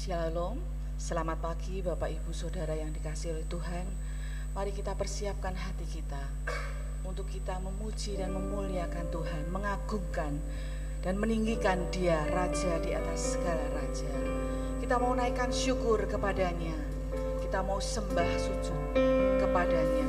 Shalom, selamat pagi Bapak Ibu Saudara yang dikasihi oleh Tuhan. Mari kita persiapkan hati kita untuk kita memuji dan memuliakan Tuhan, mengagungkan dan meninggikan Dia, Raja di atas segala raja. Kita mau naikkan syukur kepadanya, kita mau sembah sujud kepadanya.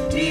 Di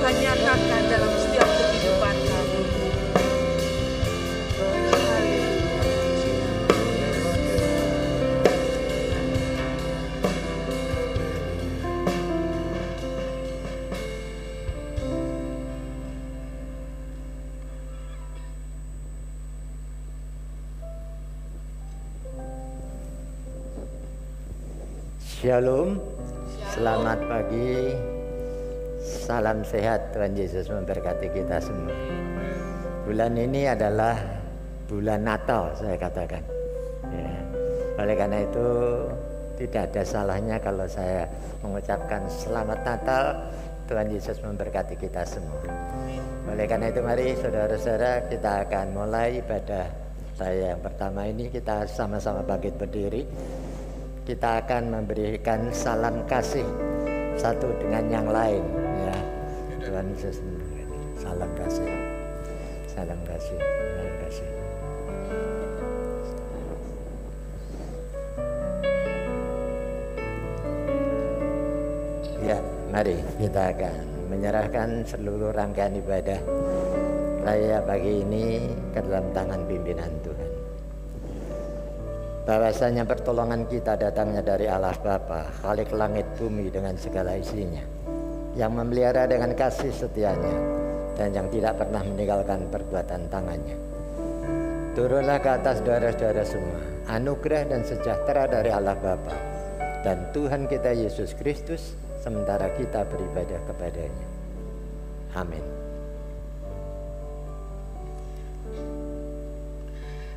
Tuhan nyatakan dalam setiap kehidupan kami. Shalom, selamat pagi, salam sehat, Tuhan Yesus memberkati kita semua. Bulan ini adalah bulan Natal, saya katakan. Ya. Oleh karena itu tidak ada salahnya kalau saya mengucapkan selamat Natal, Tuhan Yesus memberkati kita semua. Oleh karena itu mari saudara-saudara kita akan mulai ibadah saya yang pertama ini. Kita sama-sama bangkit berdiri. Kita akan memberikan salam kasih satu dengan yang lain, ya. Tuhan Yesus, salam kasih, salam kasih, salam kasih. Ya, mari kita akan menyerahkan seluruh rangkaian ibadah raya pagi ini ke dalam tangan pimpinan Tuhan. Bahwasanya pertolongan kita datangnya dari Allah Bapa, Khalik langit bumi dengan segala isinya, yang memelihara dengan kasih setianya dan yang tidak pernah meninggalkan perbuatan tangannya. Turunlah ke atas saudara-saudara semua anugerah dan sejahtera dari Allah Bapa dan Tuhan kita Yesus Kristus sementara kita beribadah kepadanya. Amin.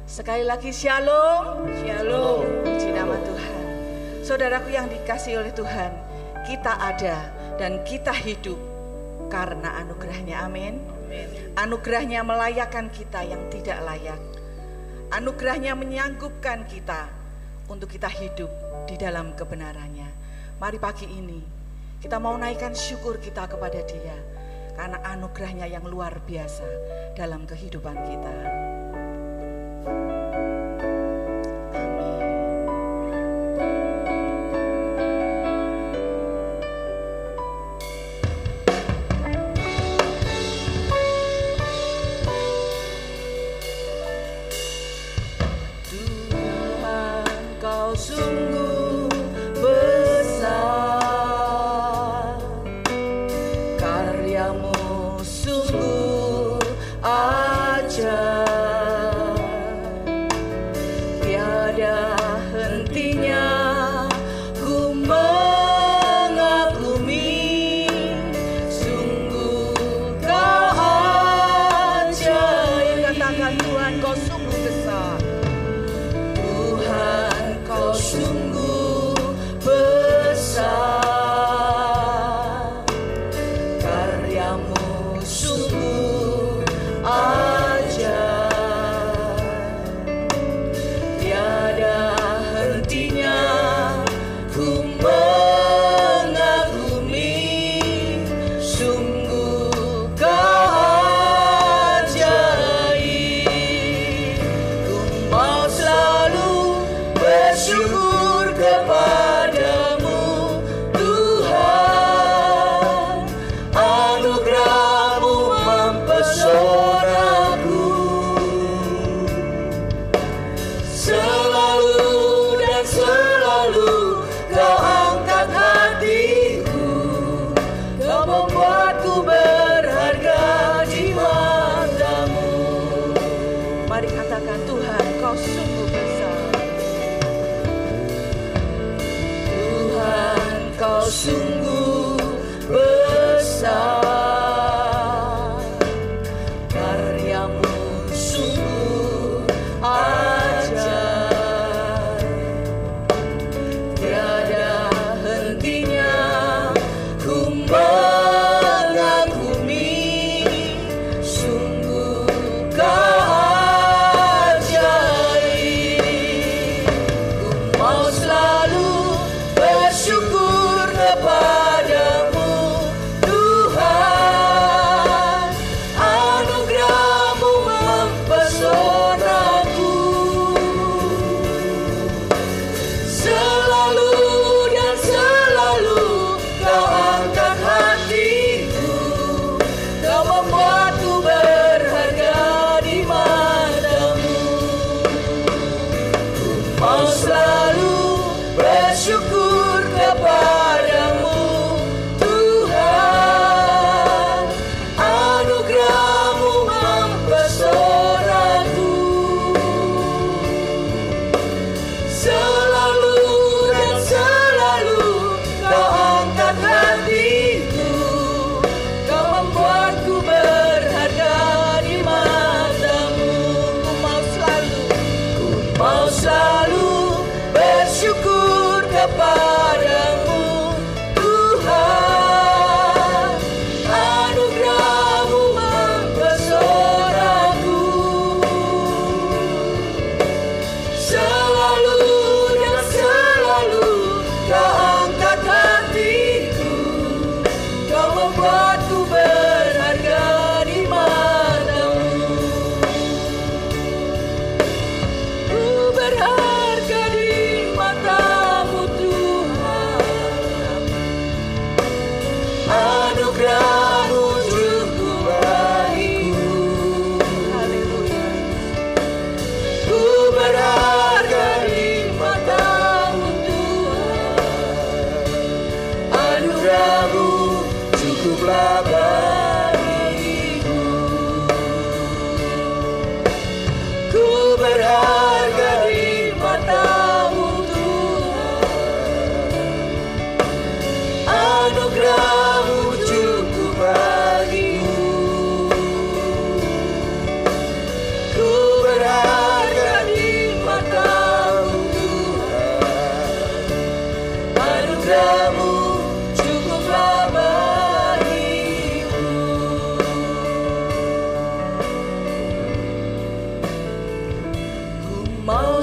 Sekali lagi shalom, shalom, puji nama Tuhan. Saudaraku yang dikasihi oleh Tuhan, kita ada dan kita hidup karena anugerahnya, amin. Anugerahnya melayakkan kita yang tidak layak. Anugerahnya menyanggupkan kita untuk kita hidup di dalam kebenarannya. Mari pagi ini kita mau naikkan syukur kita kepada Dia karena anugerahnya yang luar biasa dalam kehidupan kita. Sungguh besar, karyamu sungguh ajaib.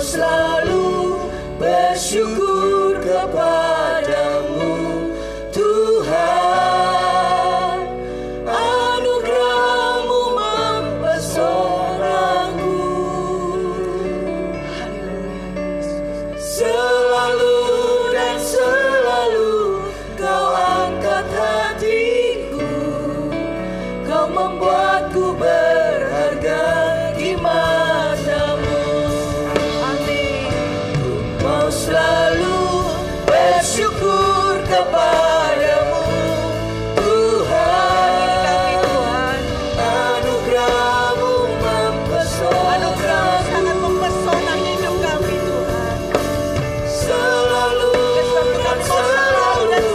selalu bersyukur kepadamu Tuhan, anugerah-Mu mempesonaku. Selalu dan selalu Kau angkat hatiku, Kau membuatku berharga di mata-Mu. Mau selalu bersyukur kepadamu Tuhan, anugerah-Mu mempesona. Anugerah sangat mempesona hidup kami Tuhan. Selalu dan selalu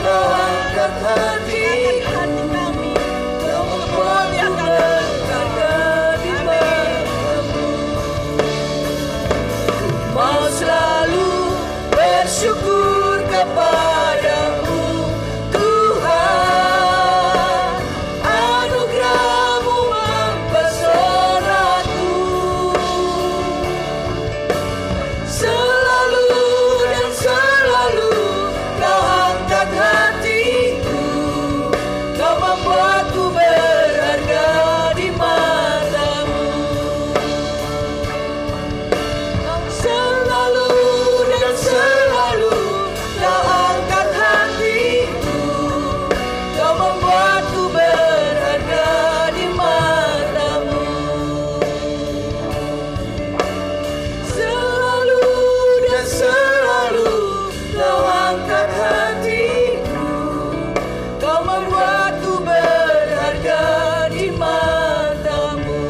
Kau angkat hati kami. Kau membuatku berharga di mata-Mu. Mau selalu bersyukur kepadamu Tuhan, anugerah-Mu mempesonaku. Selalu dan selalu Kau angkat hatiku, Kau membuatku berharga di mata-Mu. Selalu dan selalu Kau angkat hatiku, Kau membuatku berharga di mata-Mu. Selalu dan selalu Kau angkat hatiku, Kau membuatku berharga di mata-Mu.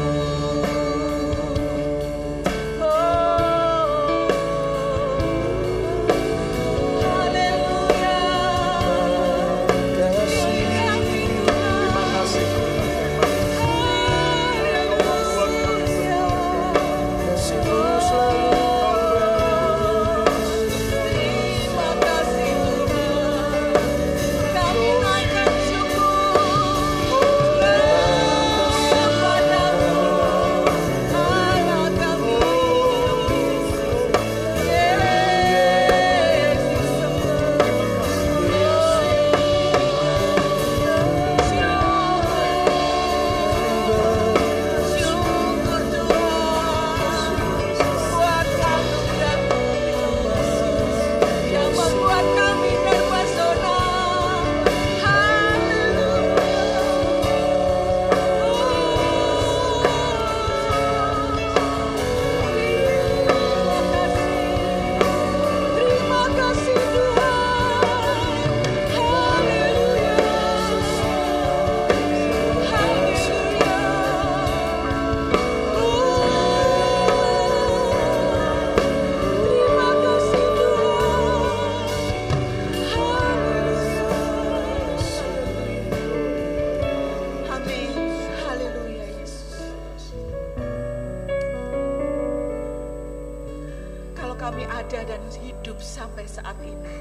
Kami ada dan hidup sampai saat ini,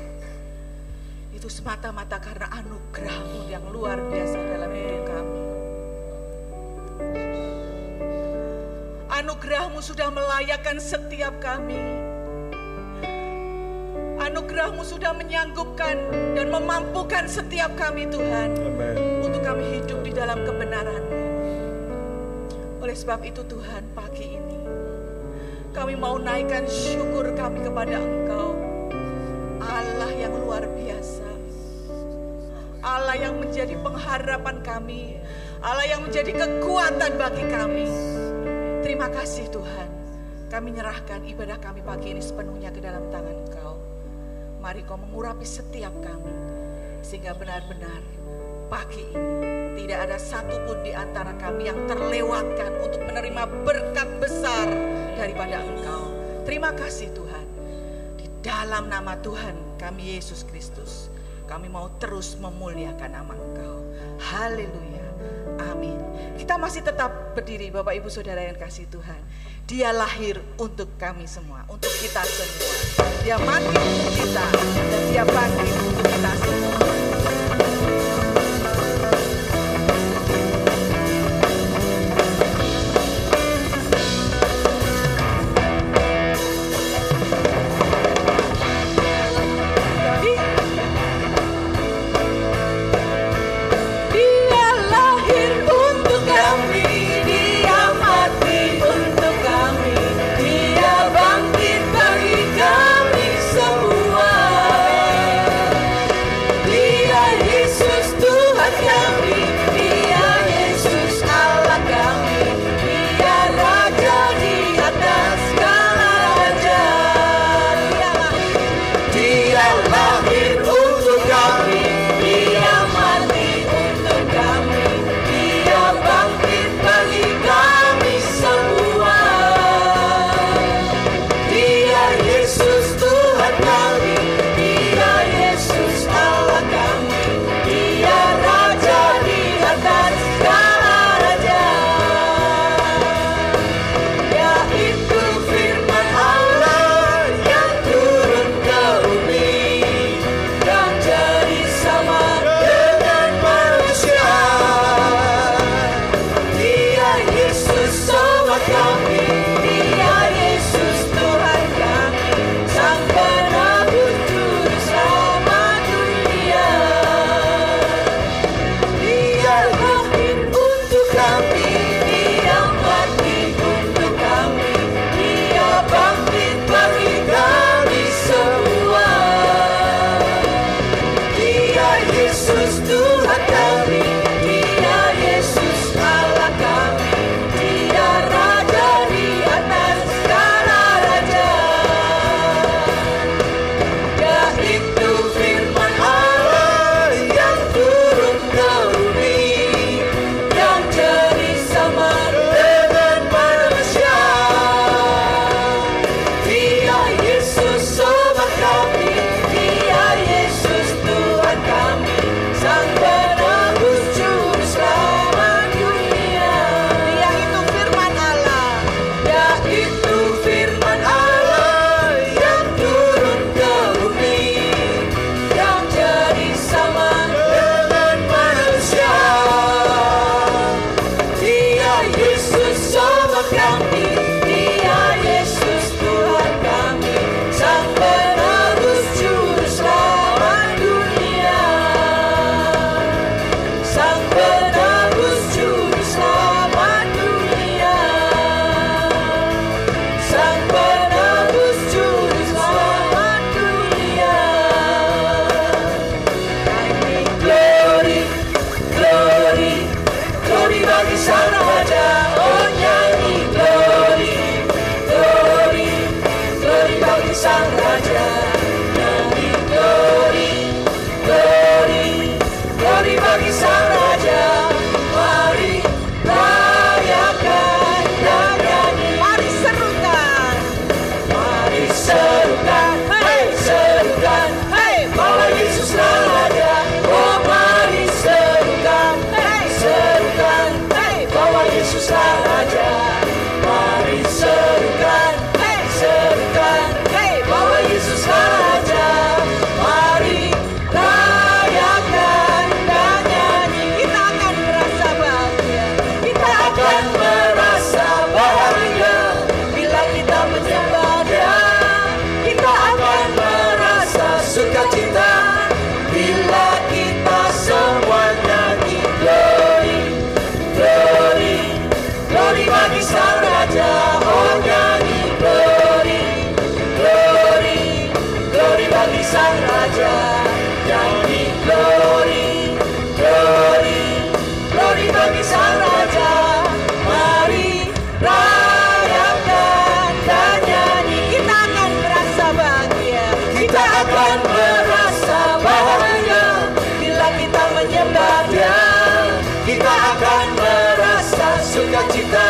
itu semata-mata karena anugerah-Mu yang luar biasa dalam hidup kami. Anugerah-Mu sudah melayakkan setiap kami. Anugerah-Mu sudah menyanggupkan dan memampukan setiap kami Tuhan. Amen. Untuk kami hidup di dalam kebenaran-Mu. Oleh sebab itu Tuhan, pagi ini kami mau naikkan syukur kami kepada Engkau, Allah yang luar biasa, Allah yang menjadi pengharapan kami, Allah yang menjadi kekuatan bagi kami. Terima kasih Tuhan, kami menyerahkan ibadah kami pagi ini sepenuhnya ke dalam tangan Engkau. Mari Kau mengurapi setiap kami, sehingga benar-benar pagi ini tidak ada satupun di antara kami yang terlewatkan untuk menerima berkat besar daripada Engkau. Terima kasih Tuhan. Di dalam nama Tuhan kami Yesus Kristus, kami mau terus memuliakan nama Engkau. Haleluya. Amin. Kita masih tetap berdiri Bapak Ibu Saudara yang kasih Tuhan. Dia lahir untuk kami semua, untuk kita semua. Dia mati untuk kita dan Dia bangkit untuk kita semua. akan merasa bahagia bila kita menyembah Dia. Kita akan merasa sukacita bila kita semua nyanyi glory, glory, glory bagi Sang Raja. Oh nyanyi glory, glory, glory bagi Sang Raja. Nyanyi glory, glory, glory bagi Sang Raja. Mari rayakan dan nyanyi. Kita akan merasa bahagia. Kita akan merasa bahagia bila kita menyembah Dia. Kita akan merasa sukacita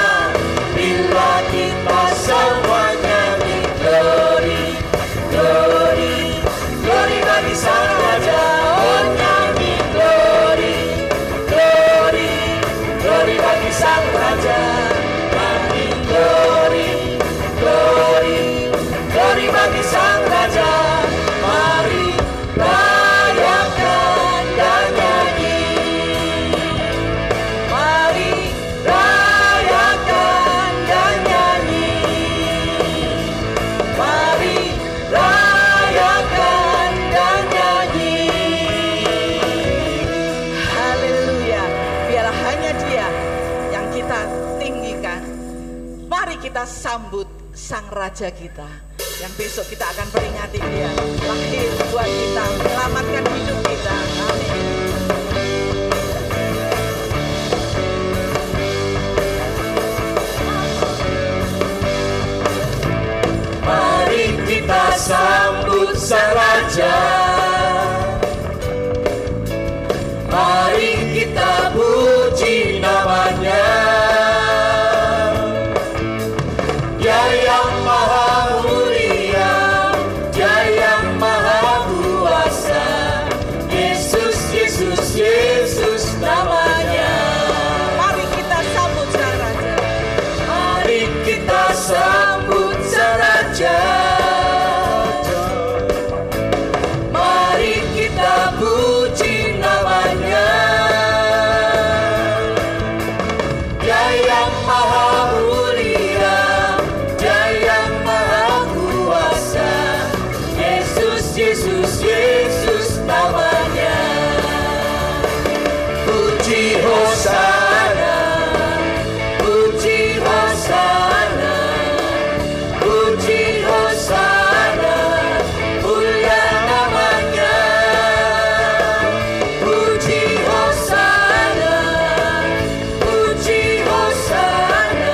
bila kita semua nyanyi glory, glory, glory bagi Sang Raja. Oh nyanyi glory, glory, glory bagi Sang Raja. Nyanyi glory, glory, glory bagi Sang Raja. Mari rayakan dan nyanyi. Mari rayakan dan nyanyi. Mari rayakan dan nyanyi. Haleluya. Biarlah hanya Dia yang kita tinggikan. Mari kita sambut Sang Raja kita, yang besok kita akan peringati Dia lahir buat kita, menyelamatkan hidup kita. Amin. Mari kita sambut Sang Raja. Mari kita puji namanya. Dia yang maha mulia, Dia yang maha kuasa. Yesus, Yesus, Yesus namanya. Mari kita sambut Sang Raja. Mari kita sambut Sang Raja. Mari kita puji namanya. Dia yang maha mulia, Dia yang maha kuasa. Yesus, Yesus, Yesus namanya. Puji Hosana, puji Hosana, puji Hosana, mulia namanya. Puji Hosana, puji Hosana,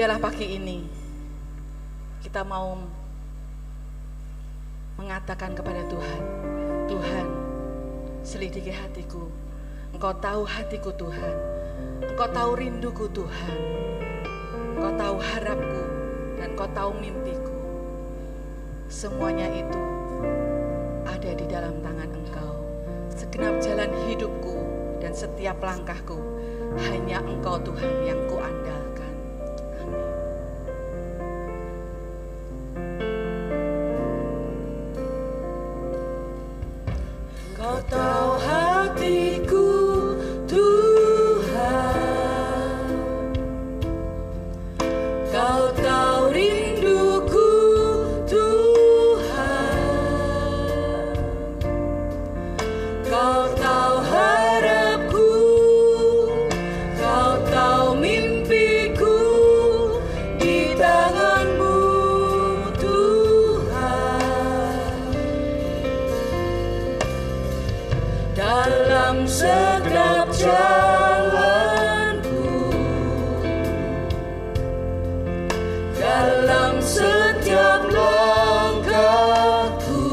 biarlah pagi ini kita mau mengatakan kepada Tuhan, Tuhan, selidiki hatiku. Engkau tahu hatiku Tuhan, Engkau tahu rinduku Tuhan, Engkau tahu harapku, dan Engkau tahu mimpiku. Semuanya itu ada di dalam tangan Engkau. Segenap jalan hidupku dan setiap langkahku, hanya Engkau Tuhan yang kuandalkan. Amin. Kau tahu hatiku Tuhan, Kau tahu rinduku Tuhan, Kau tahu harapku, Kau tahu mimpiku di tangan-Mu Tuhan. Dalam setiap jalanku, dalam setiap langkahku,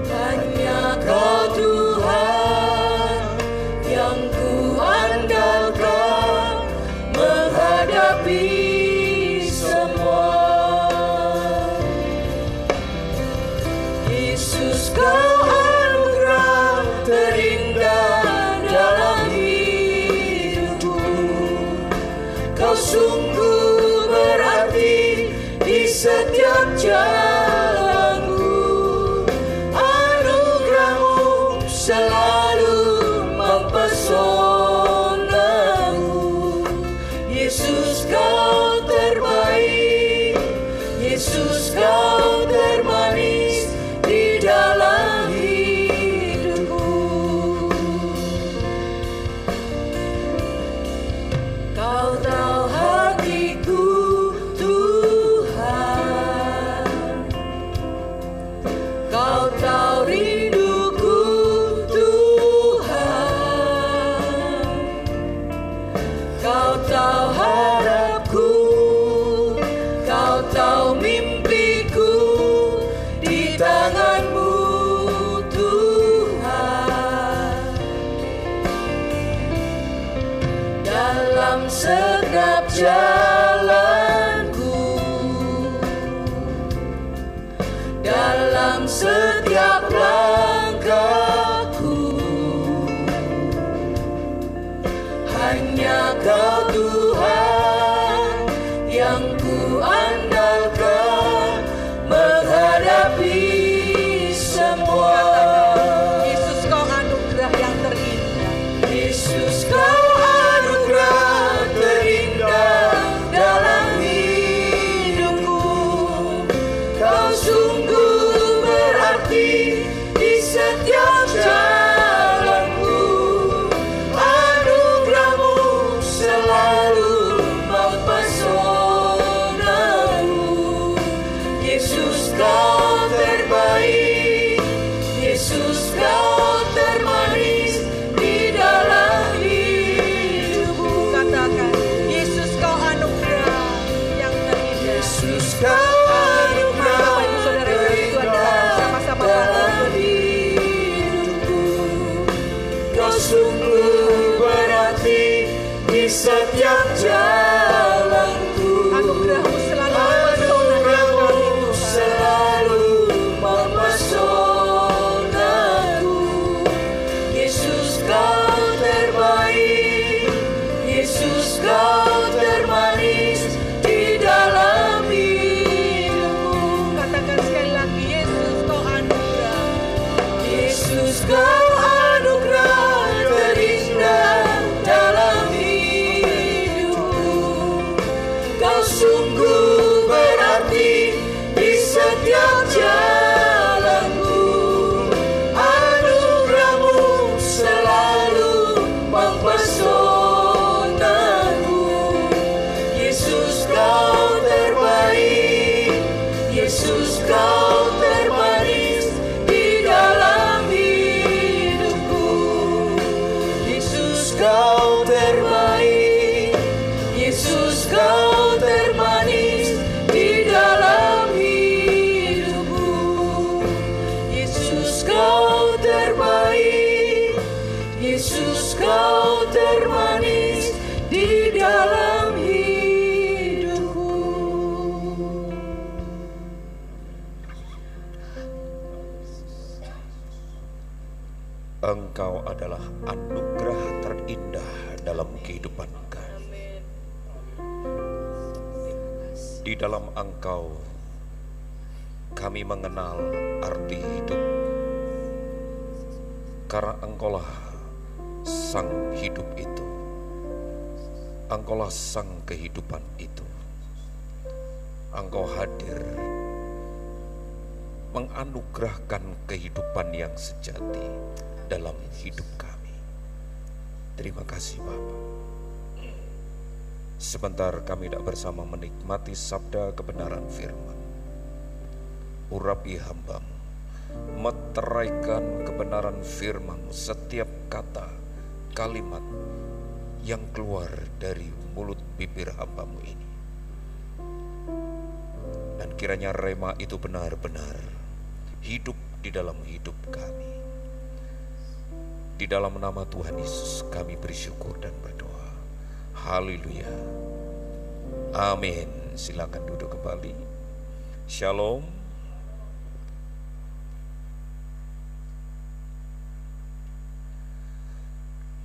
hanya Kau Tuhan yang kuandalkan menghadapi semua. Yesus, Kau anugerah terindah dalam hidupku. Kau sungguh berarti di setiap jalanku. Anugerah-Mu selalu mempesonaku. Yesus, Kau terbaik. Yesus, Kau termanis di dalam hidupku. Kau tahu hatiku Tuhan, Kau tahu rinduku Tuhan, Kau tahu harapku, Kau tahu mimpiku di tangan-Mu Tuhan. Dalam setiap jalanku, dalam setiap langkahku, hanya Kau Tuhan yang kuandalkan menghadapi semua. Yesus, Kau anugerah yang terindah. Yesus, Kau anugerah terindah dalam hidupku. Kau sungguh berarti di setiap jalanku. Anugerah-Mu selalu mempesonaku. Yesus, Kau terbaik. Yesus, Kau termanis di dalam hidupku. Katakan, Yesus, Kau anugerah yang terindah. Yesus, Kau anugerah Bapak Ibu Saudara yang Tuhan, kita sama-sama dalam hidupku. Kau sungguh berarti di setiap jalanku. anugerah-Mu selalu Anugerah-Mu selalu mempesonaku. Yesus, Kau terbaik. Yesus, Kau termanis di dalam hidupku. Katakan sekali lagi, Yesus, Kau anugerah. Yesus, Kau anugerah terindah dalam hidupku. Engkau adalah anugerah terindah dalam kehidupan kami. Di dalam Engkau kami mengenal arti hidup, karena Engkaulah sang hidup itu. Engkaulah sang kehidupan itu. Engkau hadir menganugerahkan kehidupan yang sejati dalam hidup kami. Terima kasih Bapa. Sebentar kami tidak bersama menikmati sabda kebenaran firman. Urapi hamba-Mu, meteraikan kebenaran firman-Mu, setiap kata, kalimat yang keluar dari mulut bibir hamba-Mu ini. Dan kiranya rema itu benar-benar hidup di dalam hidup kami. Di dalam nama Tuhan Yesus kami bersyukur dan berdoa. Haleluya. Amin. Silakan duduk kembali. Shalom.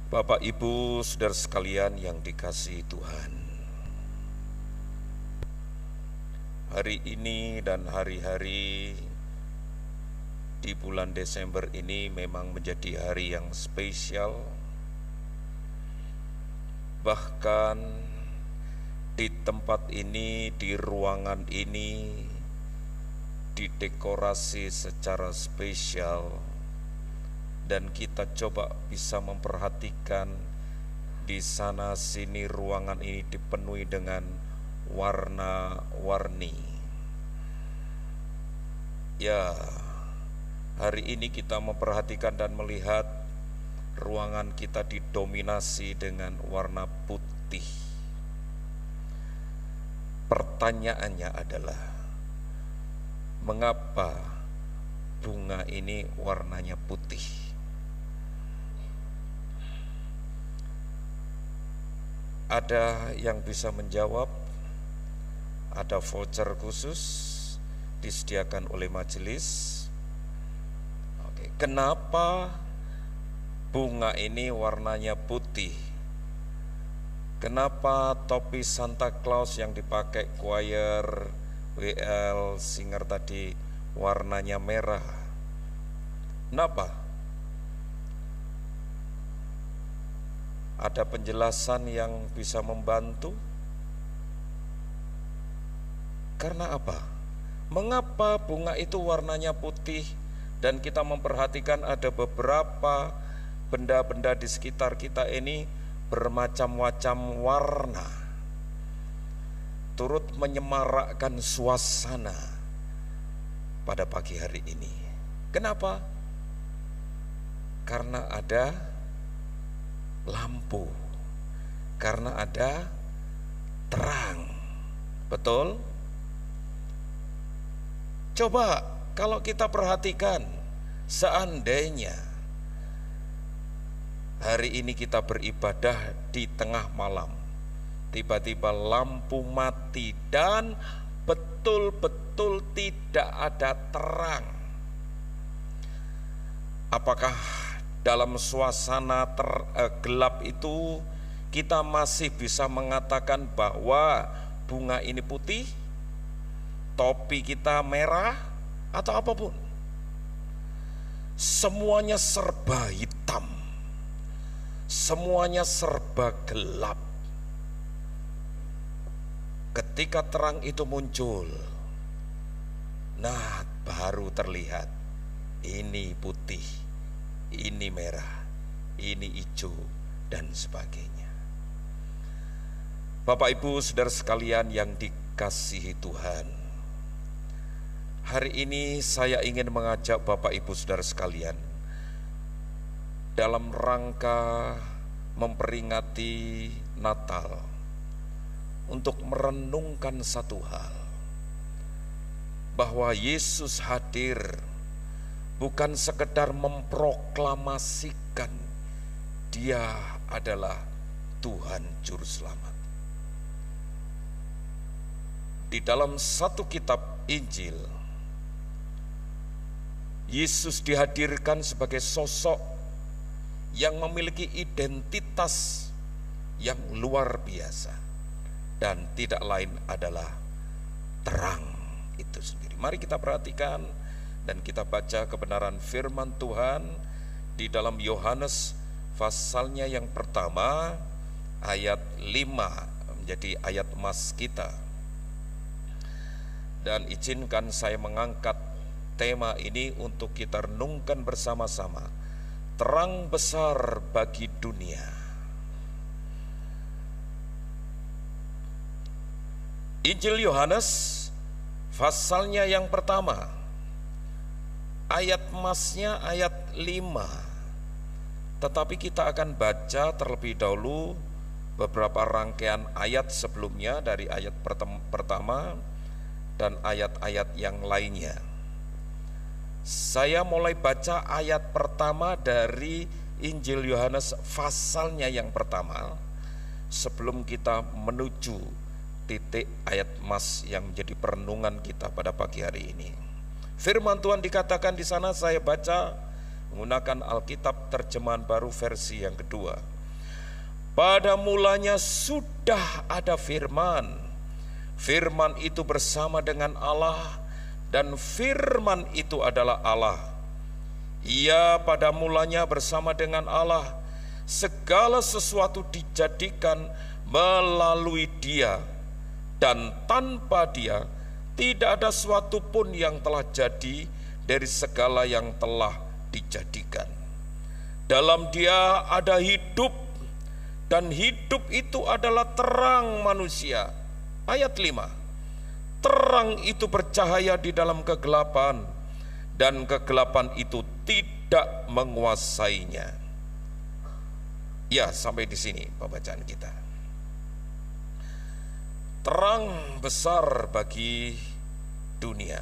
Bapak, Ibu, saudara sekalian yang dikasihi Tuhan. Hari ini dan hari-hari di bulan Desember ini memang menjadi hari yang spesial. Bahkan di tempat ini, di ruangan ini, didekorasi secara spesial. Dan kita coba bisa memperhatikan di sana sini ruangan ini dipenuhi dengan warna-warni. Ya, hari ini kita memperhatikan dan melihat ruangan kita didominasi dengan warna putih. Pertanyaannya adalah, mengapa bunga ini warnanya putih? Ada yang bisa menjawab? Ada voucher khusus disediakan oleh majelis. Kenapa bunga ini warnanya putih? Kenapa topi Santa Claus yang dipakai choir WL singer tadi warnanya merah? Kenapa? Ada penjelasan yang bisa membantu? Karena apa? Mengapa bunga itu warnanya putih? Dan kita memperhatikan ada beberapa benda-benda di sekitar kita ini bermacam-macam warna, turut menyemarakkan suasana pada pagi hari ini. Kenapa? Karena ada lampu, karena ada terang. Betul? Coba kalau kita perhatikan, seandainya hari ini kita beribadah di tengah malam, tiba-tiba lampu mati dan betul-betul tidak ada terang, apakah dalam suasana gelap itu kita masih bisa mengatakan bahwa bunga ini putih, topi kita merah, atau apapun? Semuanya serba hitam, semuanya serba gelap. Ketika terang itu muncul, nah baru terlihat ini putih, ini merah, ini hijau, dan sebagainya. Bapak Ibu saudara sekalian yang dikasihi Tuhan, hari ini saya ingin mengajak Bapak Ibu saudara sekalian dalam rangka memperingati Natal untuk merenungkan satu hal, bahwa Yesus hadir bukan sekedar memproklamasikan Dia adalah Tuhan Juru Selamat. Di dalam satu kitab Injil, Yesus dihadirkan sebagai sosok yang memiliki identitas yang luar biasa, dan tidak lain adalah terang itu sendiri. Mari kita perhatikan dan kita baca kebenaran firman Tuhan di dalam Yohanes pasalnya yang pertama ayat 5 menjadi ayat emas kita. Dan izinkan saya mengangkat tema ini untuk kita renungkan bersama-sama. Terang besar bagi dunia. Injil Yohanes pasalnya yang pertama, ayat emasnya ayat 5. Tetapi kita akan baca terlebih dahulu beberapa rangkaian ayat sebelumnya dari ayat pertama dan ayat-ayat yang lainnya. Saya mulai baca ayat pertama dari Injil Yohanes pasalnya yang pertama sebelum kita menuju titik ayat emas yang menjadi perenungan kita pada pagi hari ini. Firman Tuhan dikatakan di sana, saya baca menggunakan Alkitab terjemahan baru versi yang kedua. Pada mulanya sudah ada firman. Firman itu bersama dengan Allah, dan firman itu adalah Allah. Ia pada mulanya bersama dengan Allah. Segala sesuatu dijadikan melalui Dia, dan tanpa Dia tidak ada suatu pun yang telah jadi dari segala yang telah dijadikan. Dalam Dia ada hidup, dan hidup itu adalah terang manusia. Ayat 5. Terang itu bercahaya di dalam kegelapan, dan kegelapan itu tidak menguasainya. Ya, sampai di sini pembacaan kita. Terang besar bagi dunia.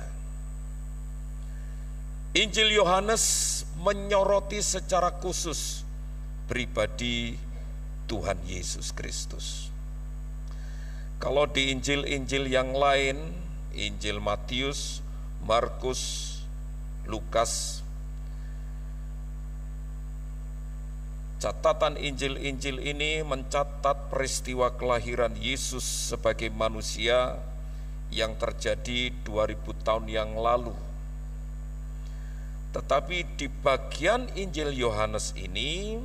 Injil Yohanes menyoroti secara khusus pribadi Tuhan Yesus Kristus. Kalau di Injil-Injil yang lain, Injil Matius, Markus, Lukas, catatan Injil-Injil ini mencatat peristiwa kelahiran Yesus sebagai manusia yang terjadi 2000 tahun yang lalu. Tetapi di bagian Injil Yohanes ini,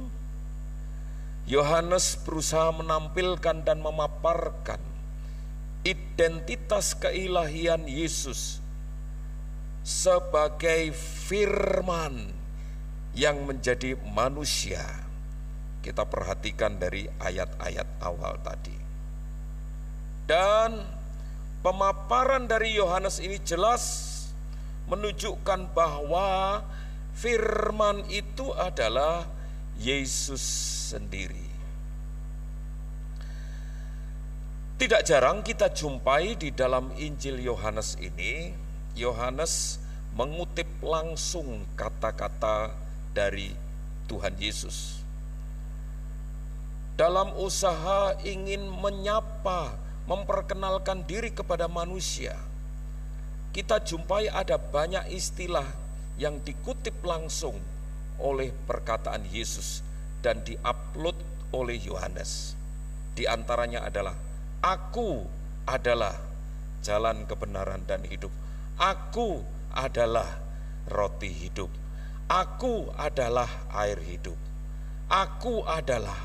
Yohanes berusaha menampilkan dan memaparkan identitas keilahian Yesus sebagai firman yang menjadi manusia. Kita perhatikan dari ayat-ayat awal tadi. Dan pemaparan dari Yohanes ini jelas menunjukkan bahwa firman itu adalah Yesus sendiri. Tidak jarang kita jumpai di dalam Injil Yohanes ini, Yohanes mengutip langsung kata-kata dari Tuhan Yesus. Dalam usaha ingin menyapa, memperkenalkan diri kepada manusia, kita jumpai ada banyak istilah yang dikutip langsung oleh perkataan Yesus dan diupload oleh Yohanes. Di antaranya adalah, Aku adalah jalan kebenaran dan hidup. Aku adalah roti hidup. Aku adalah air hidup. Aku adalah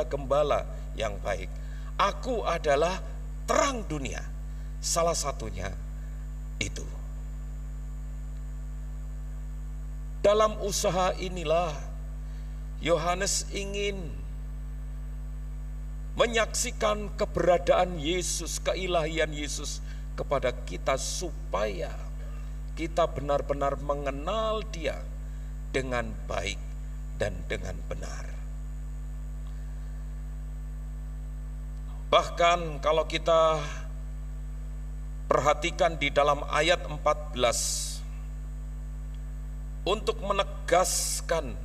gembala yang baik. Aku adalah terang dunia. Salah satunya itu. Dalam usaha inilah Yohanes ingin menyaksikan keberadaan Yesus, keilahian Yesus kepada kita supaya kita benar-benar mengenal Dia dengan baik dan dengan benar. Bahkan kalau kita perhatikan di dalam ayat 14, untuk menegaskan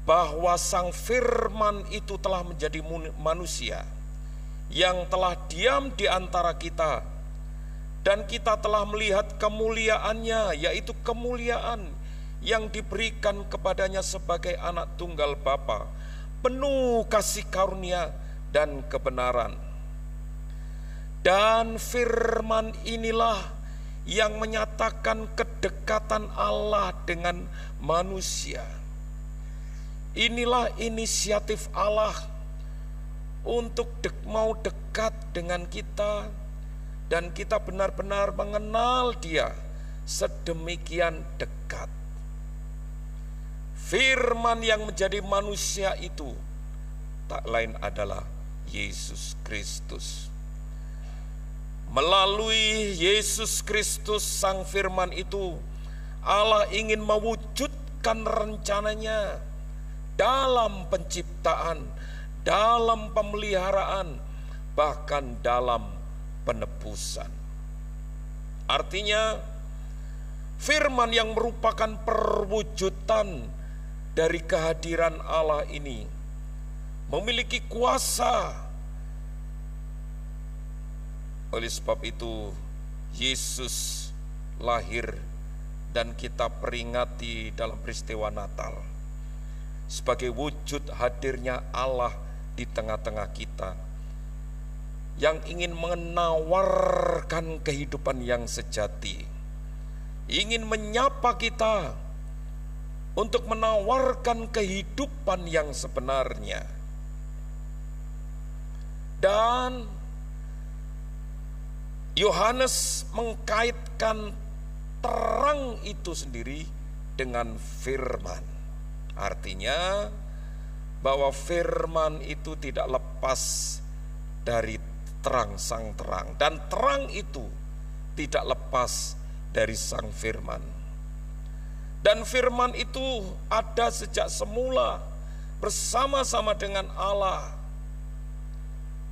bahwa Sang Firman itu telah menjadi manusia yang telah diam di antara kita, dan kita telah melihat kemuliaannya, yaitu kemuliaan yang diberikan kepadanya sebagai anak tunggal Bapa, penuh kasih karunia dan kebenaran. Dan firman inilah yang menyatakan kedekatan Allah dengan manusia. Inilah inisiatif Allah untuk mau dekat dengan kita, dan kita benar-benar mengenal Dia sedemikian dekat. Firman yang menjadi manusia itu tak lain adalah Yesus Kristus. Melalui Yesus Kristus Sang Firman itu, Allah ingin mewujudkan rencananya dalam penciptaan, dalam pemeliharaan, bahkan dalam penebusan. Artinya, firman yang merupakan perwujudan dari kehadiran Allah ini memiliki kuasa. Oleh sebab itu, Yesus lahir dan kita peringati dalam peristiwa Natal sebagai wujud hadirnya Allah di tengah-tengah kita, yang ingin menawarkan kehidupan yang sejati, ingin menyapa kita untuk menawarkan kehidupan yang sebenarnya. Dan Yohanes mengkaitkan terang itu sendiri dengan firman. Artinya bahwa firman itu tidak lepas dari terang, sang terang, dan terang itu tidak lepas dari sang firman. Dan firman itu ada sejak semula bersama-sama dengan Allah.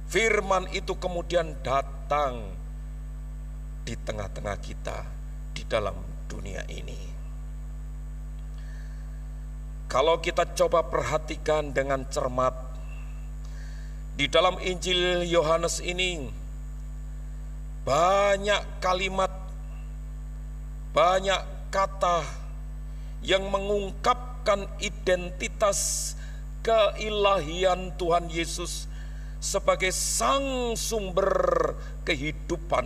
Firman itu kemudian datang di tengah-tengah kita di dalam dunia ini. Kalau kita coba perhatikan dengan cermat, di dalam Injil Yohanes ini banyak kalimat, banyak kata yang mengungkapkan identitas keilahian Tuhan Yesus sebagai sang sumber kehidupan,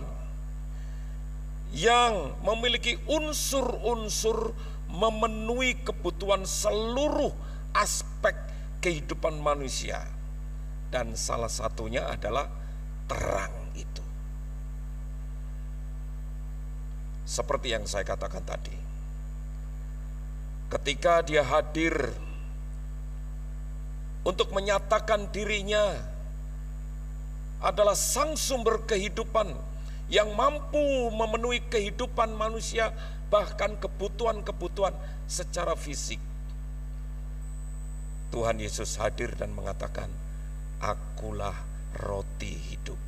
yang memiliki unsur-unsur memenuhi kebutuhan seluruh aspek kehidupan manusia. Dan salah satunya adalah terang itu. Seperti yang saya katakan tadi, ketika Dia hadir untuk menyatakan dirinya adalah sang sumber kehidupan yang mampu memenuhi kehidupan manusia, bahkan kebutuhan-kebutuhan secara fisik. Tuhan Yesus hadir dan mengatakan, "Akulah roti hidup."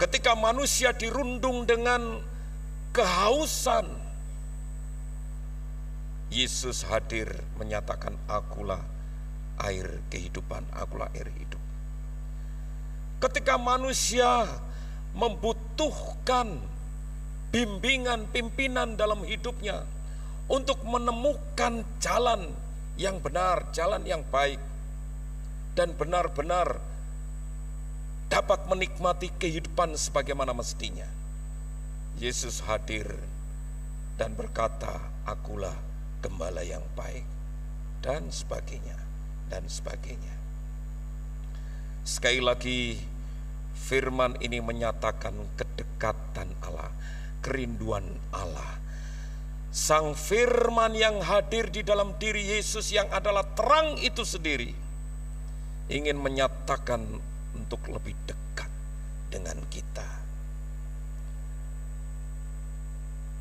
Ketika manusia dirundung dengan kehausan, Yesus hadir menyatakan, "Akulah air kehidupan, akulah air hidup." Ketika manusia membutuhkan bimbingan, pimpinan dalam hidupnya untuk menemukan jalan yang benar, jalan yang baik, dan benar-benar dapat menikmati kehidupan sebagaimana mestinya, Yesus hadir dan berkata, "Akulah gembala yang baik," dan sebagainya, dan sebagainya. Sekali lagi, firman ini menyatakan kedekatan Allah, kerinduan Allah. Sang firman yang hadir di dalam diri Yesus yang adalah terang itu sendiri, ingin menyatakan untuk lebih dekat dengan kita.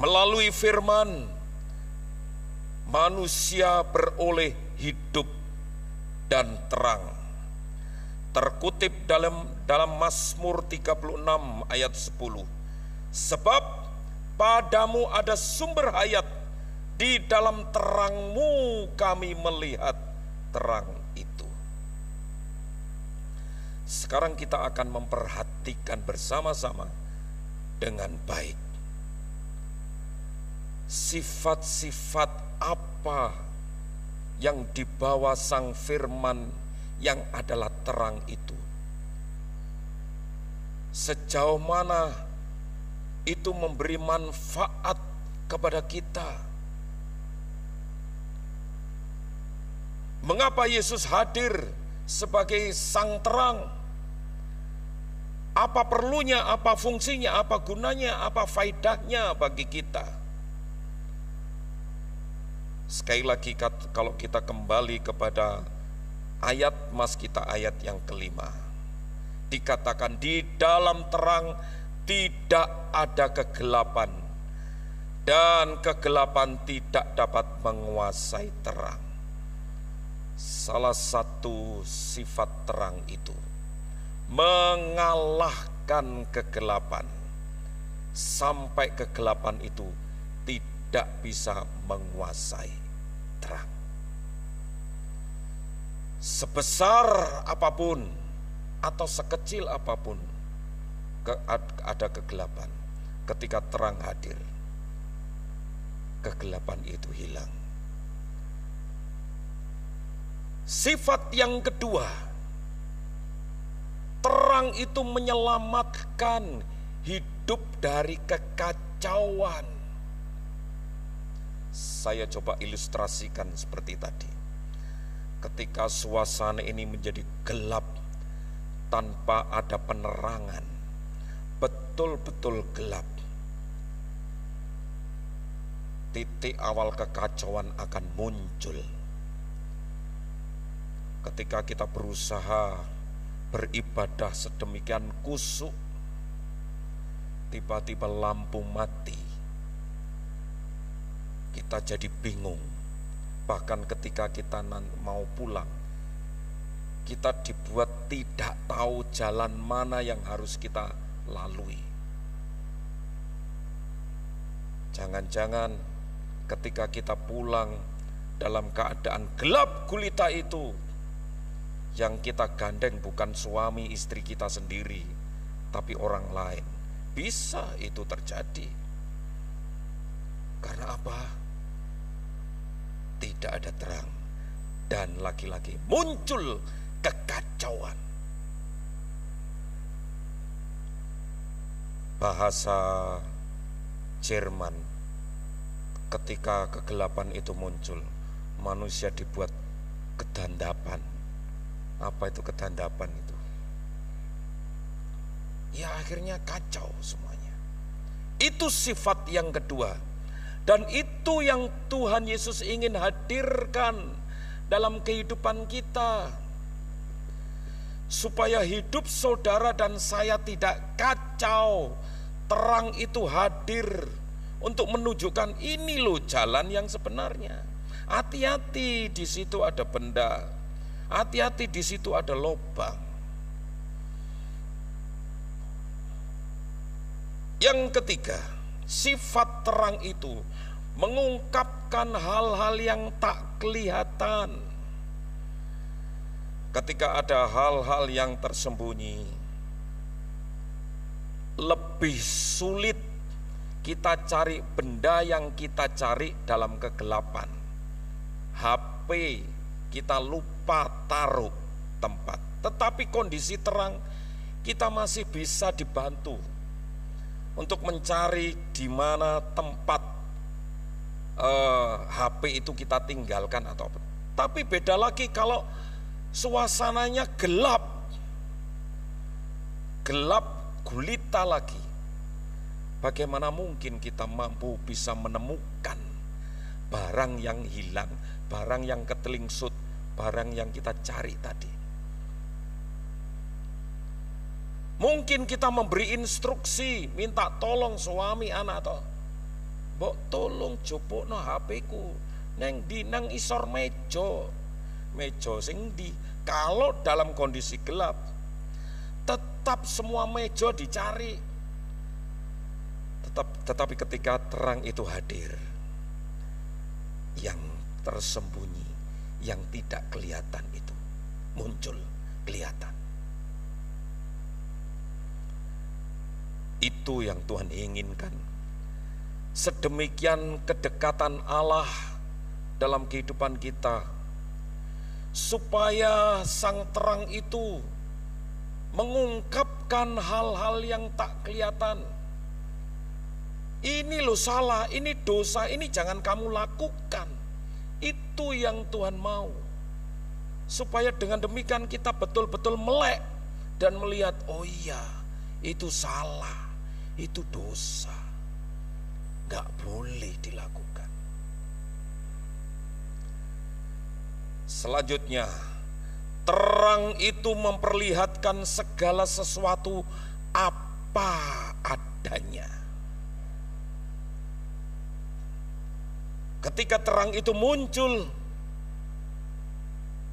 Melalui firman, manusia beroleh hidup dan terang. Terkutip dalam Mazmur 36 ayat 10. "Sebab padamu ada sumber hayat, di dalam terangmu kami melihat terang itu." Sekarang kita akan memperhatikan bersama-sama dengan baik. sifat-sifat apa yang dibawa Sang Firman yang adalah terang itu. Sejauh mana itu memberi manfaat kepada kita. Mengapa Yesus hadir sebagai sang terang? Apa perlunya, apa fungsinya, apa gunanya, apa faedahnya bagi kita? Sekali lagi kalau kita kembali kepada ayat mas kita, ayat yang kelima, dikatakan di dalam terang tidak ada kegelapan, dan kegelapan tidak dapat menguasai terang. Salah satu sifat terang itu mengalahkan kegelapan, sampai kegelapan itu tidak bisa menguasai terang. Sebesar apapun atau sekecil apapun ada kegelapan, ketika terang hadir, kegelapan itu hilang. Sifat yang kedua, terang itu menyelamatkan hidup dari kekacauan. Saya coba ilustrasikan seperti tadi. Ketika suasana ini menjadi gelap tanpa ada penerangan, betul-betul gelap, titik awal kekacauan akan muncul. Ketika kita berusaha beribadah sedemikian kusuk, tiba-tiba lampu mati, kita jadi bingung. Bahkan ketika kita mau pulang, kita dibuat tidak tahu jalan mana yang harus kita lalui. Jangan-jangan ketika kita pulang dalam keadaan gelap gulita itu, yang kita gandeng bukan suami istri kita sendiri, tapi orang lain. Bisa itu terjadi. Karena apa? Tidak ada terang. Dan lagi-lagi muncul kekacauan. Bahasa Jerman, ketika kegelapan itu muncul, manusia dibuat kedandapan. Apa itu kedandapan itu? Ya akhirnya kacau semuanya. Itu sifat yang kedua. Dan itu yang Tuhan Yesus ingin hadirkan dalam kehidupan kita. Supaya hidup saudara dan saya tidak kacau. Terang itu hadir untuk menunjukkan ini loh jalan yang sebenarnya. Hati-hati, di situ ada benda. Hati-hati, di situ ada lubang. Yang ketiga, sifat terang itu mengungkapkan hal-hal yang tak kelihatan. Ketika ada hal-hal yang tersembunyi, lebih sulit kita cari benda yang kita cari dalam kegelapan. HP kita lupa taruh tempat, tetapi kondisi terang kita masih bisa dibantu untuk mencari di mana tempat HP itu kita tinggalkan atau apa. Tapi beda lagi kalau suasananya gelap gulita lagi. Bagaimana mungkin kita mampu bisa menemukan barang yang hilang, barang yang ketelingsut, barang yang kita cari tadi. Mungkin kita memberi instruksi, minta tolong suami anak atau mbok tolong jupukno HP ku neng di nang isor meja sing di. Kalau dalam kondisi gelap, tetap semua meja dicari. Tetapi ketika terang itu hadir, yang tersembunyi, yang tidak kelihatan itu muncul kelihatan. Itu yang Tuhan inginkan sedemikian kedekatan Allah dalam kehidupan kita, supaya sang terang itu mengungkapkan hal-hal yang tak kelihatan. Ini loh salah, ini dosa, ini jangan kamu lakukan. Itu yang Tuhan mau. Supaya dengan demikian kita betul-betul melek dan melihat, oh iya, itu salah, itu dosa, gak boleh dilakukan. Selanjutnya, terang itu memperlihatkan segala sesuatu apa adanya. Ketika terang itu muncul,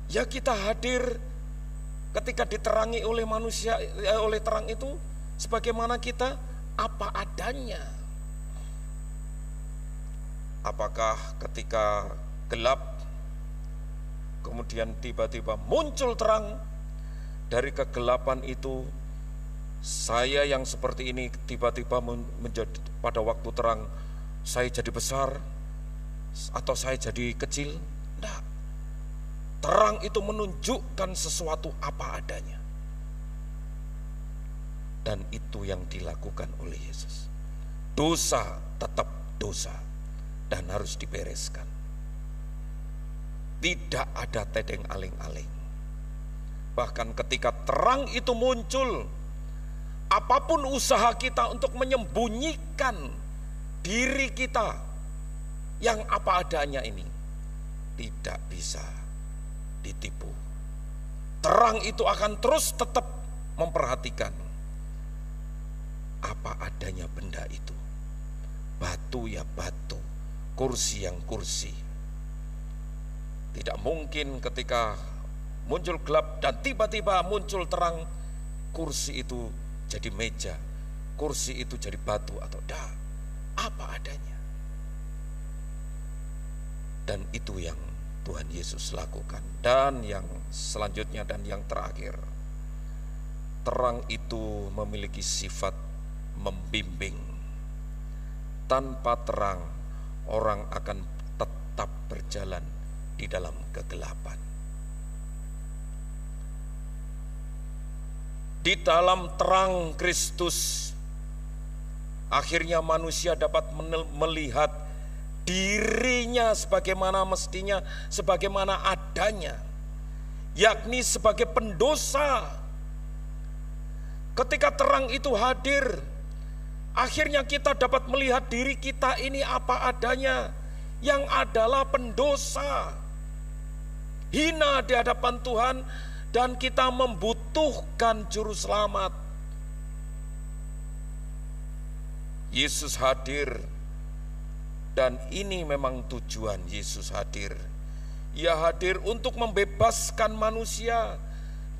ya kita hadir ketika diterangi oleh manusia, oleh terang itu, sebagaimana kita apa adanya. Apakah ketika gelap, kemudian tiba-tiba muncul terang, dari kegelapan itu saya yang seperti ini tiba-tiba menjadi, pada waktu terang saya jadi besar atau saya jadi kecil? Tidak. Terang itu menunjukkan sesuatu apa adanya. Dan itu yang dilakukan oleh Yesus. Dosa tetap dosa dan harus dibereskan. Tidak ada tedeng aling-aling. Bahkan ketika terang itu muncul, apapun usaha kita untuk menyembunyikan diri kita yang apa adanya ini, tidak bisa ditipu. Terang itu akan terus tetap memperhatikan apa adanya benda itu. Batu ya batu, kursi yang kursi. Tidak mungkin ketika muncul gelap dan tiba-tiba muncul terang, kursi itu jadi meja, kursi itu jadi batu atau apa adanya. Dan itu yang Tuhan Yesus lakukan. Dan yang selanjutnya dan yang terakhir, terang itu memiliki sifat membimbing. Tanpa terang, orang akan tetap berjalan di dalam kegelapan. Di dalam terang Kristus, akhirnya manusia dapat melihat dirinya sebagaimana mestinya, sebagaimana adanya, yakni sebagai pendosa. Ketika terang itu hadir, akhirnya kita dapat melihat diri kita ini apa adanya, yang adalah pendosa, hina di hadapan Tuhan, dan kita membutuhkan juru selamat. Yesus hadir, dan ini memang tujuan Yesus hadir. Ia hadir untuk membebaskan manusia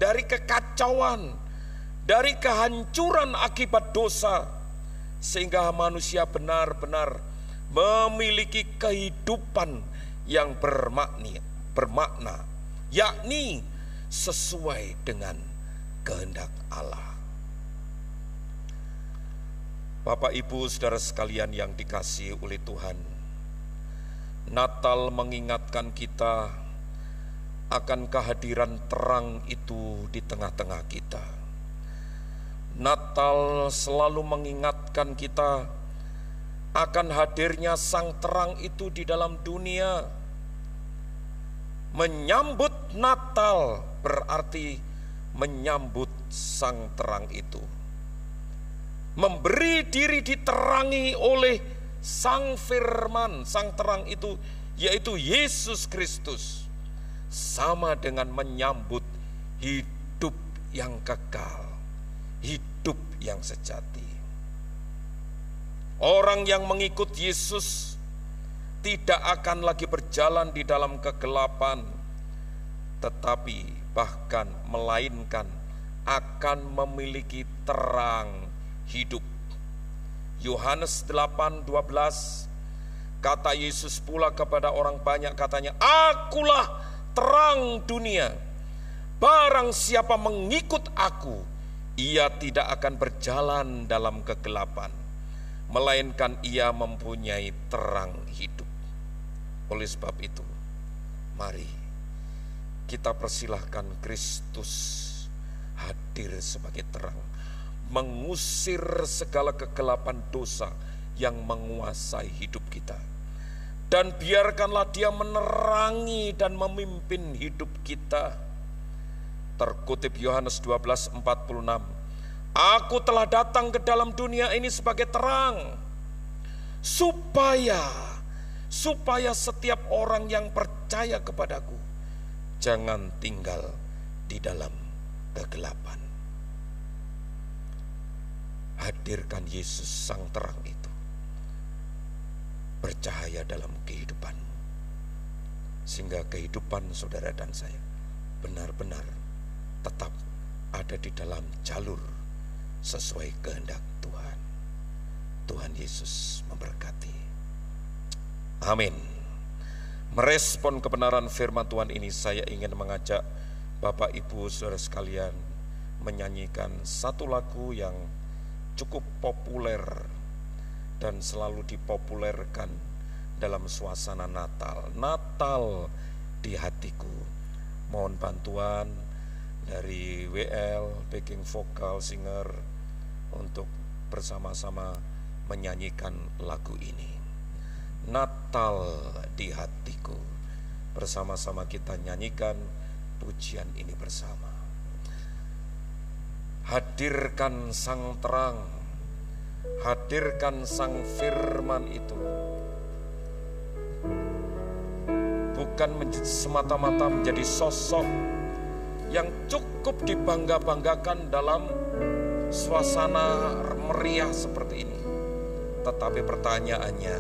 dari kekacauan, dari kehancuran akibat dosa, sehingga manusia benar-benar memiliki kehidupan yang bermakna, yakni sesuai dengan kehendak Allah. Bapak, Ibu, saudara sekalian yang dikasihi oleh Tuhan, Natal mengingatkan kita akan kehadiran terang itu di tengah-tengah kita. Natal selalu mengingatkan kita akan hadirnya sang terang itu di dalam dunia. Menyambut Natal berarti menyambut sang terang itu. Memberi diri diterangi oleh sang firman, sang terang itu, yaitu Yesus Kristus, sama dengan menyambut hidup yang kekal, hidup yang sejati. Orang yang mengikut Yesus tidak akan lagi berjalan di dalam kegelapan, tetapi bahkan melainkan akan memiliki terang hidup. Yohanes 8:12, kata Yesus pula kepada orang banyak, katanya, "Akulah terang dunia. Barang siapa mengikut aku, ia tidak akan berjalan dalam kegelapan, melainkan ia mempunyai terang hidup. Oleh sebab itu, mari kita persilahkan Kristus hadir sebagai terang, mengusir segala kegelapan dosa yang menguasai hidup kita. Dan biarkanlah dia menerangi dan memimpin hidup kita. Terkutip Yohanes 12:46, Aku telah datang ke dalam dunia ini sebagai terang, supaya setiap orang yang percaya kepadaku jangan tinggal di dalam kegelapan. Hadirkan Yesus sang terang itu bercahaya dalam kehidupanmu, sehingga kehidupan saudara dan saya benar-benar tetap ada di dalam jalur sesuai kehendak Tuhan. Tuhan Yesus memberkati. Amin. Merespon kebenaran firman Tuhan ini, saya ingin mengajak Bapak Ibu saudara sekalian menyanyikan satu lagu yang cukup populer dan selalu dipopulerkan dalam suasana Natal. Natal di hatiku. Mohon bantuan dari WL, backing vokal, singer untuk bersama-sama menyanyikan lagu ini. Natal di hatiku. Bersama-sama kita nyanyikan pujian ini bersama. Hadirkan sang terang, hadirkan sang firman itu, bukan semata-mata menjadi sosok yang cukup dibangga-banggakan dalam suasana meriah seperti ini. Tetapi pertanyaannya,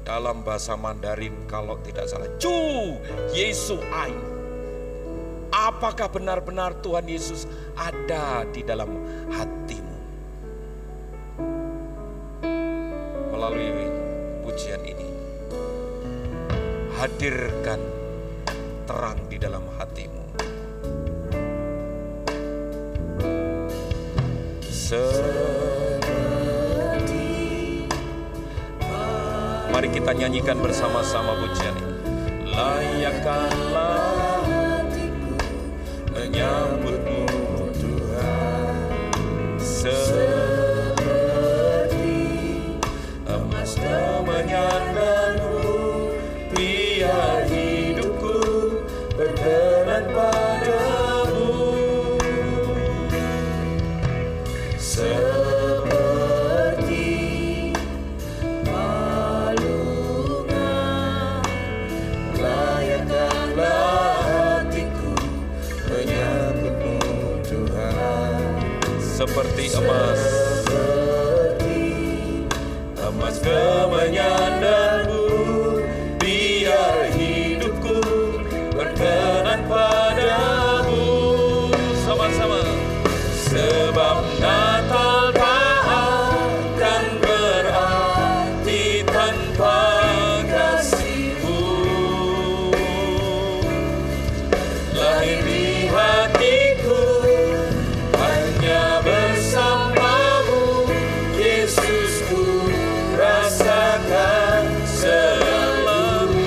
dalam bahasa Mandarin kalau tidak salah, Chu Yesu Ai, apakah benar-benar Tuhan Yesus ada di dalam hatimu? Melalui pujian ini, hadirkan terang di dalam hatimu. Mari kita nyanyikan bersama-sama pujian ini. Layakkanlah hatiku menyambutmu Tuhan, seperti emas kemenyanganmu, biar hidupku berkenan padamu. Seperti palunga, layakkanlah hatiku menyambutmu Tuhan. Seperti emas kemenyanganmu, biar hidupku berkenan padamu. Sama-sama. Sebab Natal tak akan berarti tanpa kasih-Mu. Lahir di hatiku hanya bersama-Mu, Yesus, ku rasakan selalu.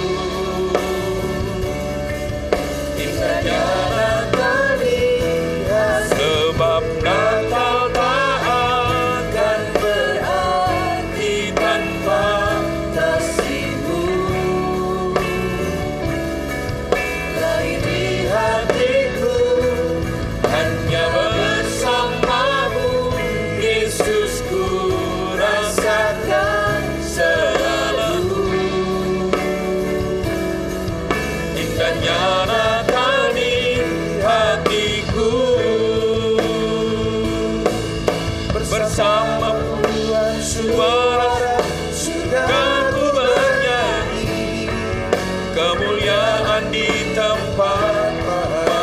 Indahnya Natal lihat, sebab Natal tak akan berarti tanpa kasih-Mu. Lahir di hatiku hanya bersama-Mu, Yesus, ku rasakan selalu. Indahnya Natal di hatiku, bersama puluhan suara surga ku bernyanyi, kemuliaan di tempat Maha,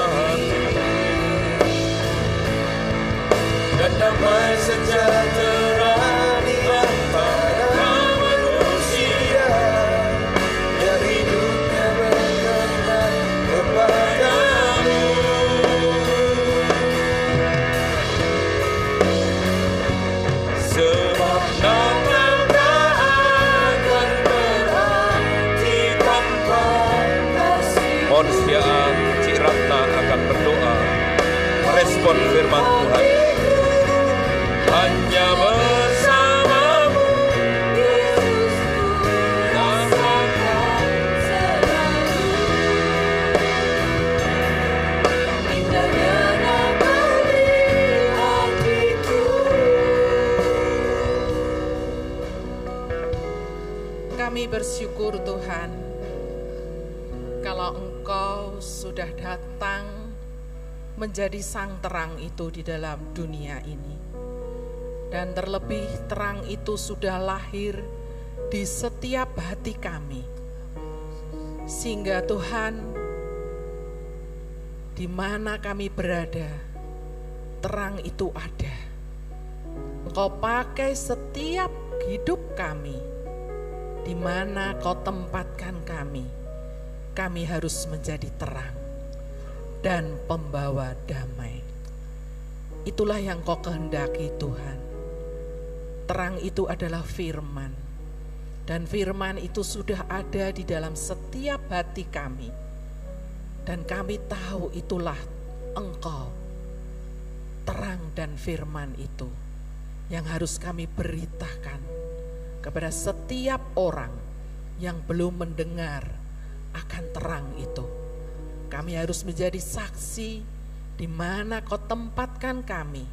dan damai sejahtera di antara manusia, yang hidupnya berkenan kepadamu. Sebab Mohon setiap Cik Ratna akan berdoa merespon firman Tuhan. Hanya bersamamu Kami bersyukur Tuhan, kalau Engkau sudah datang menjadi sang terang itu di dalam dunia ini. Dan terlebih terang itu sudah lahir di setiap hati kami. Sehingga Tuhan, di mana kami berada, terang itu ada. Engkau pakai setiap hidup kami, di mana Kau tempatkan kami harus menjadi terang dan pembawa damai. Itulah yang Kau kehendaki Tuhan. Terang itu adalah firman, dan firman itu sudah ada di dalam setiap hati kami, dan kami tahu itulah Engkau, terang dan firman itu yang harus kami beritakan kepada setiap orang yang belum mendengar akan terang itu. Kami harus menjadi saksi di mana Kau tempatkan kami,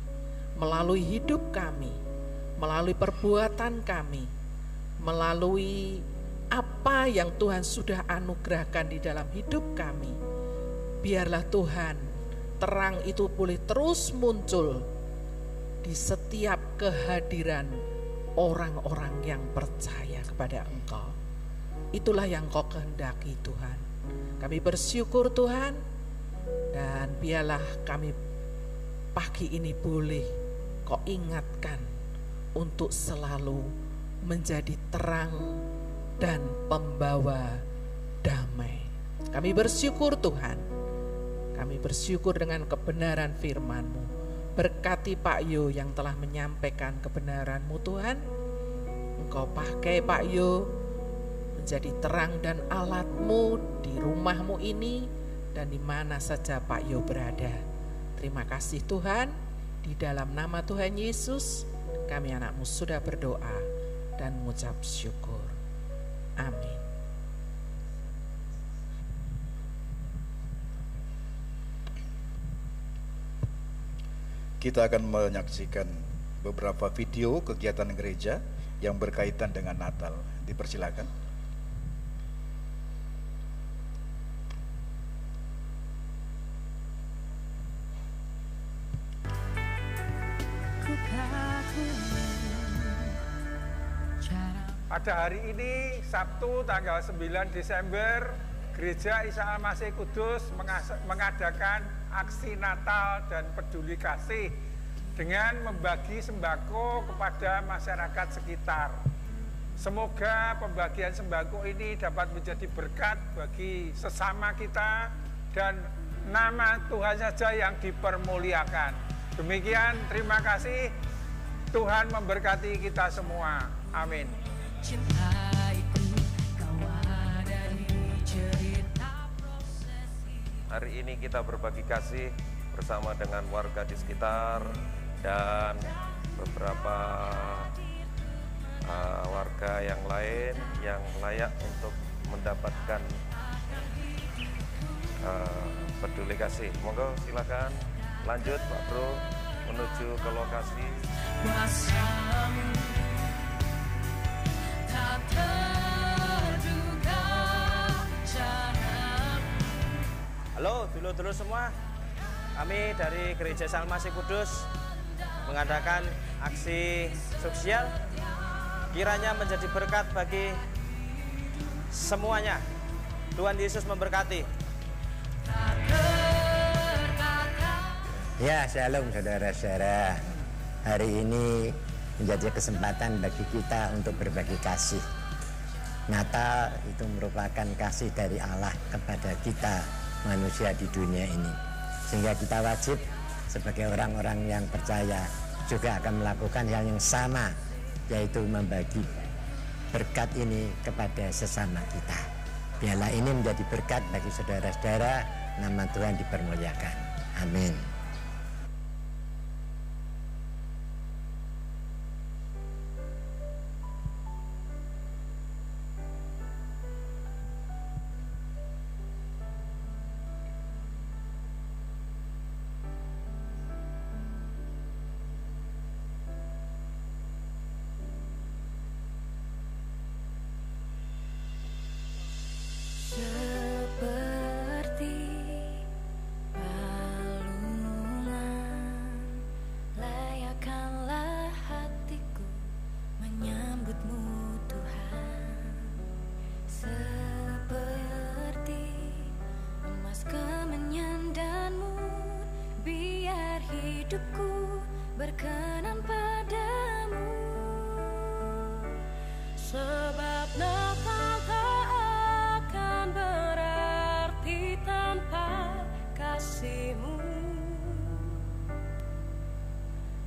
melalui hidup kami, melalui perbuatan kami, melalui apa yang Tuhan sudah anugerahkan di dalam hidup kami. Biarlah Tuhan, terang itu boleh terus muncul di setiap kehadiran orang-orang yang percaya kepada Engkau. Itulah yang Kau kehendaki Tuhan. Kami bersyukur Tuhan, dan biarlah kami pagi ini boleh Kau ingatkan untuk selalu menjadi terang dan pembawa damai. Kami bersyukur Tuhan, kami bersyukur dengan kebenaran firman-Mu. Berkati Pak Yo yang telah menyampaikan kebenaran-Mu Tuhan. Engkau pakai Pak Yo menjadi terang dan alat-Mu di rumah-Mu ini dan di mana saja Pak Yo berada. Terima kasih Tuhan, di dalam nama Tuhan Yesus kami anak-Mu sudah berdoa dan mengucap syukur. Amin. Kita akan menyaksikan beberapa video kegiatan gereja yang berkaitan dengan Natal. Dipersilakan. Pada hari ini, Sabtu tanggal 9 Desember, Gereja Isa Al-Masih Kudus mengadakan aksi Natal dan peduli kasih dengan membagi sembako kepada masyarakat sekitar. Semoga pembagian sembako ini dapat menjadi berkat bagi sesama kita dan nama Tuhan saja yang dipermuliakan. Demikian, terima kasih. Tuhan memberkati kita semua. Amin. Hari ini kita berbagi kasih bersama dengan warga di sekitar dan beberapa warga yang lain yang layak untuk mendapatkan peduli kasih. Monggo silakan lanjut Pak Bro menuju ke lokasi. Halo dulur-dulur semua, kami dari Gereja Isa Al-Masih Kudus mengadakan aksi sosial, kiranya menjadi berkat bagi semuanya. Tuhan Yesus memberkati. Ya, shalom saudara-saudara. Hari ini menjadi kesempatan bagi kita untuk berbagi kasih. Natal itu merupakan kasih dari Allah kepada kita manusia di dunia ini, sehingga kita wajib sebagai orang-orang yang percaya juga akan melakukan hal yang sama, yaitu membagi berkat ini kepada sesama kita. Piala ini menjadi berkat bagi saudara-saudara, nama Tuhan dipermuliakan. Amin.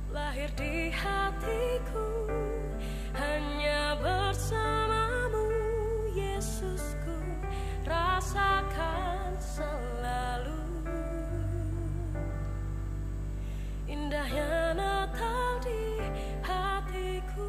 Lahir di hatiku, hanya bersamamu Yesusku, rasakan selalu indahnya Natal di hatiku.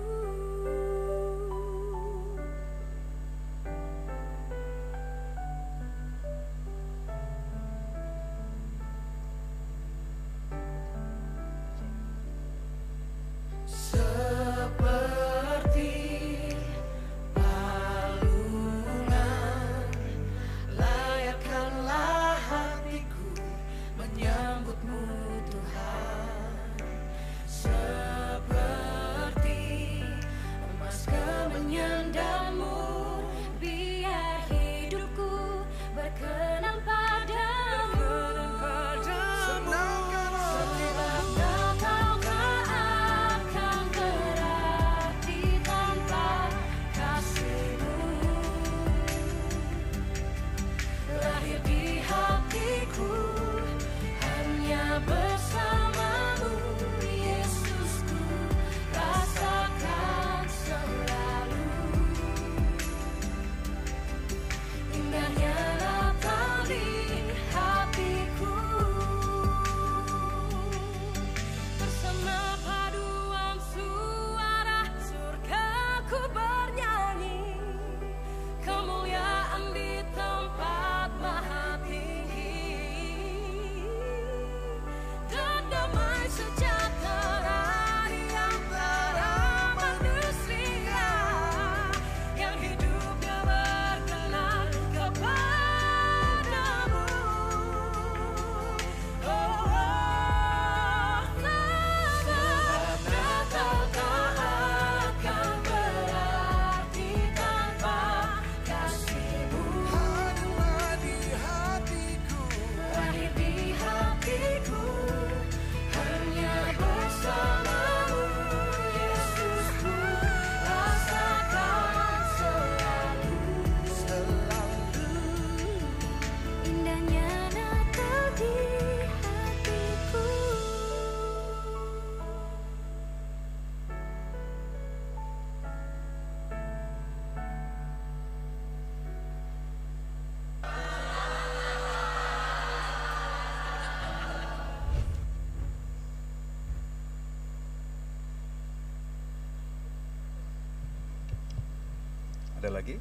Ada lagi?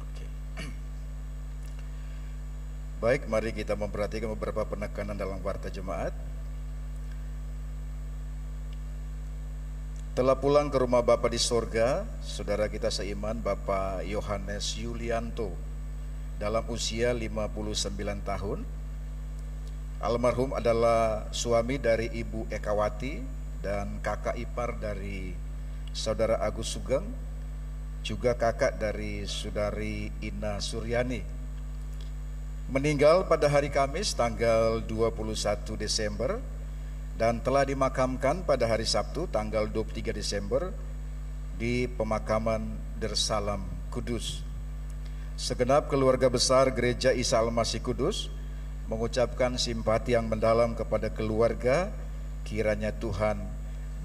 Oke. Baik, mari kita memperhatikan beberapa penekanan dalam warta jemaat. Telah pulang ke rumah Bapa di sorga, saudara kita seiman Bapak Yohanes Yulianto dalam usia 59 tahun. Almarhum adalah suami dari Ibu Ekawati dan kakak ipar dari Saudara Agus Sugeng, juga kakak dari Saudari Ina Suryani. Meninggal pada hari Kamis tanggal 21 Desember dan telah dimakamkan pada hari Sabtu tanggal 23 Desember di pemakaman Darussalam Kudus. Segenap keluarga besar Gereja Isa Al-Masih Kudus mengucapkan simpati yang mendalam kepada keluarga, kiranya Tuhan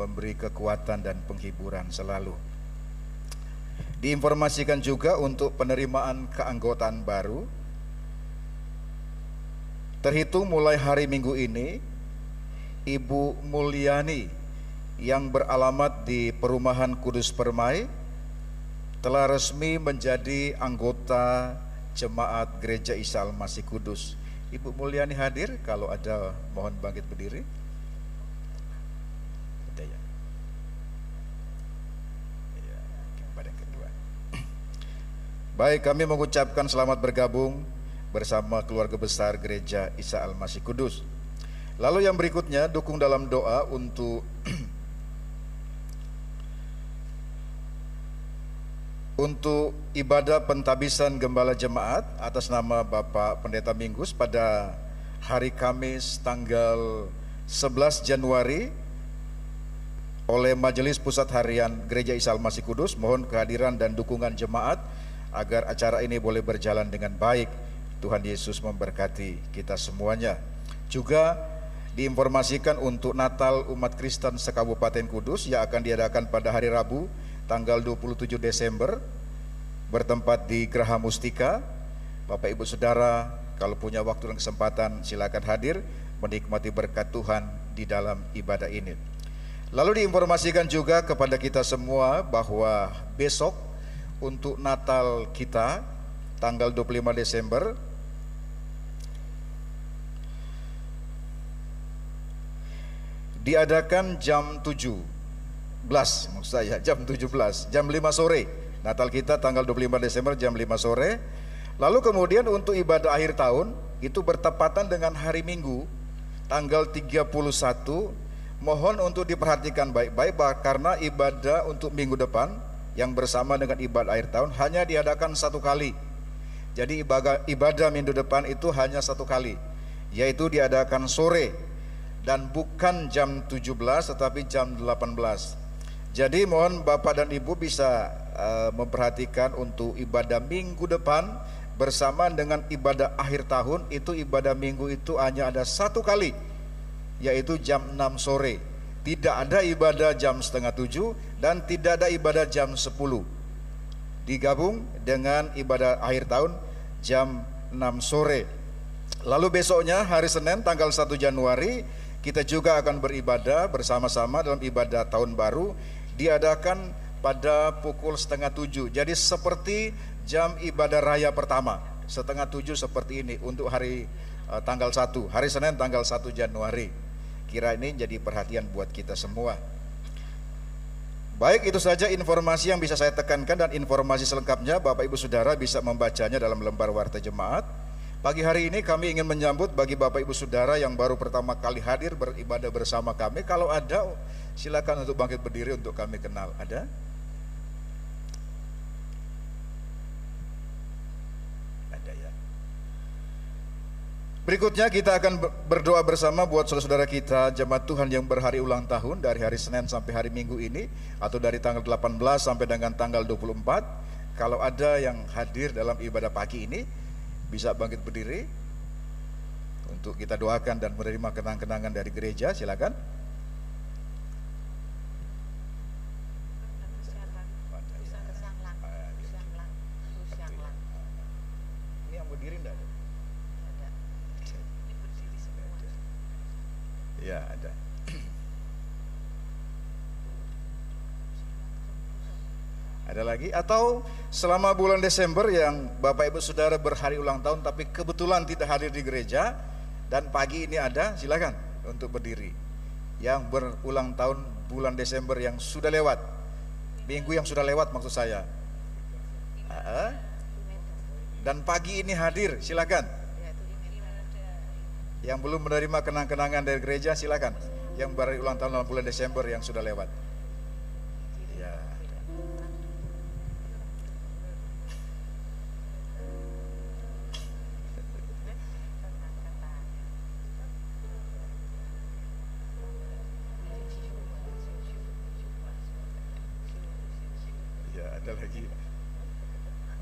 memberi kekuatan dan penghiburan selalu. Diinformasikan juga untuk penerimaan keanggotaan baru. Terhitung mulai hari Minggu ini, Ibu Mulyani yang beralamat di Perumahan Kudus Permai telah resmi menjadi anggota Jemaat Gereja Isa Al-Masih Kudus. Ibu Mulyani hadir, kalau ada mohon bangkit berdiri. Ada ya. Ya, badan kedua. Baik, kami mengucapkan selamat bergabung bersama keluarga besar Gereja Isa Al-Masih Kudus. Lalu yang berikutnya, dukung dalam doa untuk untuk ibadah pentabisan gembala jemaat atas nama Bapak Pendeta Minggus pada hari Kamis tanggal 11 Januari oleh Majelis Pusat Harian Gereja Isa Al-Masih Kudus. Mohon kehadiran dan dukungan jemaat agar acara ini boleh berjalan dengan baik. Tuhan Yesus memberkati kita semuanya. Juga diinformasikan untuk Natal umat Kristen se-Kabupaten Kudus yang akan diadakan pada hari Rabu tanggal 27 Desember bertempat di Geraha Mustika. Bapak Ibu Saudara, kalau punya waktu dan kesempatan silakan hadir menikmati berkat Tuhan di dalam ibadah ini. Lalu diinformasikan juga kepada kita semua bahwa besok untuk Natal kita tanggal 25 Desember diadakan jam 17, maksud saya jam 17, jam 5 sore. Natal kita tanggal 25 Desember jam 5 sore. Lalu kemudian untuk ibadah akhir tahun itu bertepatan dengan hari Minggu tanggal 31. Mohon untuk diperhatikan baik-baik karena ibadah untuk minggu depan yang bersama dengan ibadah akhir tahun hanya diadakan satu kali. Jadi ibadah minggu depan itu hanya satu kali, yaitu diadakan sore dan bukan jam 17 tetapi jam 18. Jadi mohon Bapak dan Ibu bisa memperhatikan untuk ibadah minggu depan bersamaan dengan ibadah akhir tahun. Itu ibadah minggu itu hanya ada satu kali, yaitu jam 6 sore. Tidak ada ibadah jam setengah 7 dan tidak ada ibadah jam 10. Digabung dengan ibadah akhir tahun jam 6 sore. Lalu besoknya hari Senin tanggal 1 Januari kita juga akan beribadah bersama-sama dalam ibadah tahun baru, diadakan pada pukul setengah 7. Jadi seperti jam ibadah raya pertama, setengah 7 seperti ini untuk hari tanggal 1, hari Senin tanggal 1 Januari. Kira ini jadi perhatian buat kita semua. Baik, itu saja informasi yang bisa saya tekankan, dan informasi selengkapnya Bapak Ibu Saudara bisa membacanya dalam lembar Warta Jemaat. Pagi hari ini kami ingin menyambut bagi Bapak Ibu Saudara yang baru pertama kali hadir beribadah bersama kami. Kalau ada, silakan untuk bangkit berdiri untuk kami kenal. Ada? Ada ya. Berikutnya kita akan berdoa bersama buat saudara-saudara kita jemaat Tuhan yang berhari ulang tahun dari hari Senin sampai hari Minggu ini, atau dari tanggal 18 sampai dengan tanggal 24. Kalau ada yang hadir dalam ibadah pagi ini, bisa bangkit berdiri untuk kita doakan dan menerima kenang-kenangan dari gereja. Silakan. Ini yang berdiri enggak ada? Ya, ada. Ada lagi? Atau selama bulan Desember yang Bapak Ibu Saudara berhari ulang tahun tapi kebetulan tidak hadir di gereja dan pagi ini ada, silakan untuk berdiri. Yang berulang tahun bulan Desember yang sudah lewat, minggu yang sudah lewat maksud saya. Dan pagi ini hadir, silakan. Yang belum menerima kenang-kenangan dari gereja, silakan. Yang berhari ulang tahun dalam bulan Desember yang sudah lewat. Ada lagi.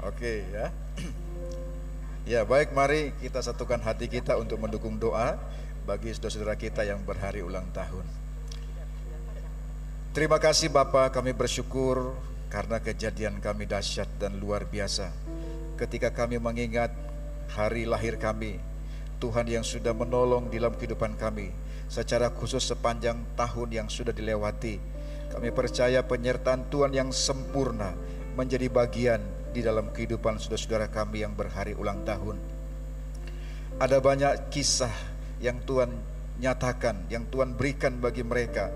Oke ya. Ya baik, mari kita satukan hati kita untuk mendukung doa bagi saudara-saudara kita yang berhari ulang tahun. Terima kasih Bapa, kami bersyukur karena kejadian kami dahsyat dan luar biasa. Ketika kami mengingat hari lahir kami, Tuhan yang sudah menolong di dalam kehidupan kami, secara khusus sepanjang tahun yang sudah dilewati, kami percaya penyertaan Tuhan yang sempurna menjadi bagian di dalam kehidupan saudara-saudara kami yang berhari ulang tahun. Ada banyak kisah yang Tuhan nyatakan, yang Tuhan berikan bagi mereka,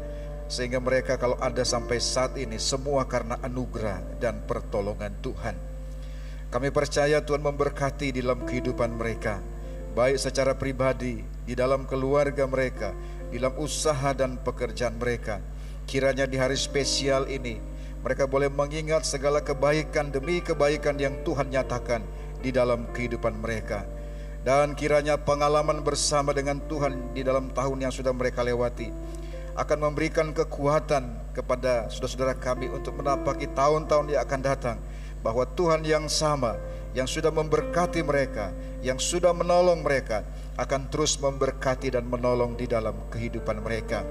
sehingga mereka kalau ada sampai saat ini semua karena anugerah dan pertolongan Tuhan. Kami percaya Tuhan memberkati di dalam kehidupan mereka, baik secara pribadi, di dalam keluarga mereka, di dalam usaha dan pekerjaan mereka. Kiranya di hari spesial ini mereka boleh mengingat segala kebaikan demi kebaikan yang Tuhan nyatakan di dalam kehidupan mereka. Dan kiranya pengalaman bersama dengan Tuhan di dalam tahun yang sudah mereka lewati akan memberikan kekuatan kepada saudara-saudara kami untuk menapaki tahun-tahun yang akan datang, bahwa Tuhan yang sama, yang sudah memberkati mereka, yang sudah menolong mereka, akan terus memberkati dan menolong di dalam kehidupan mereka.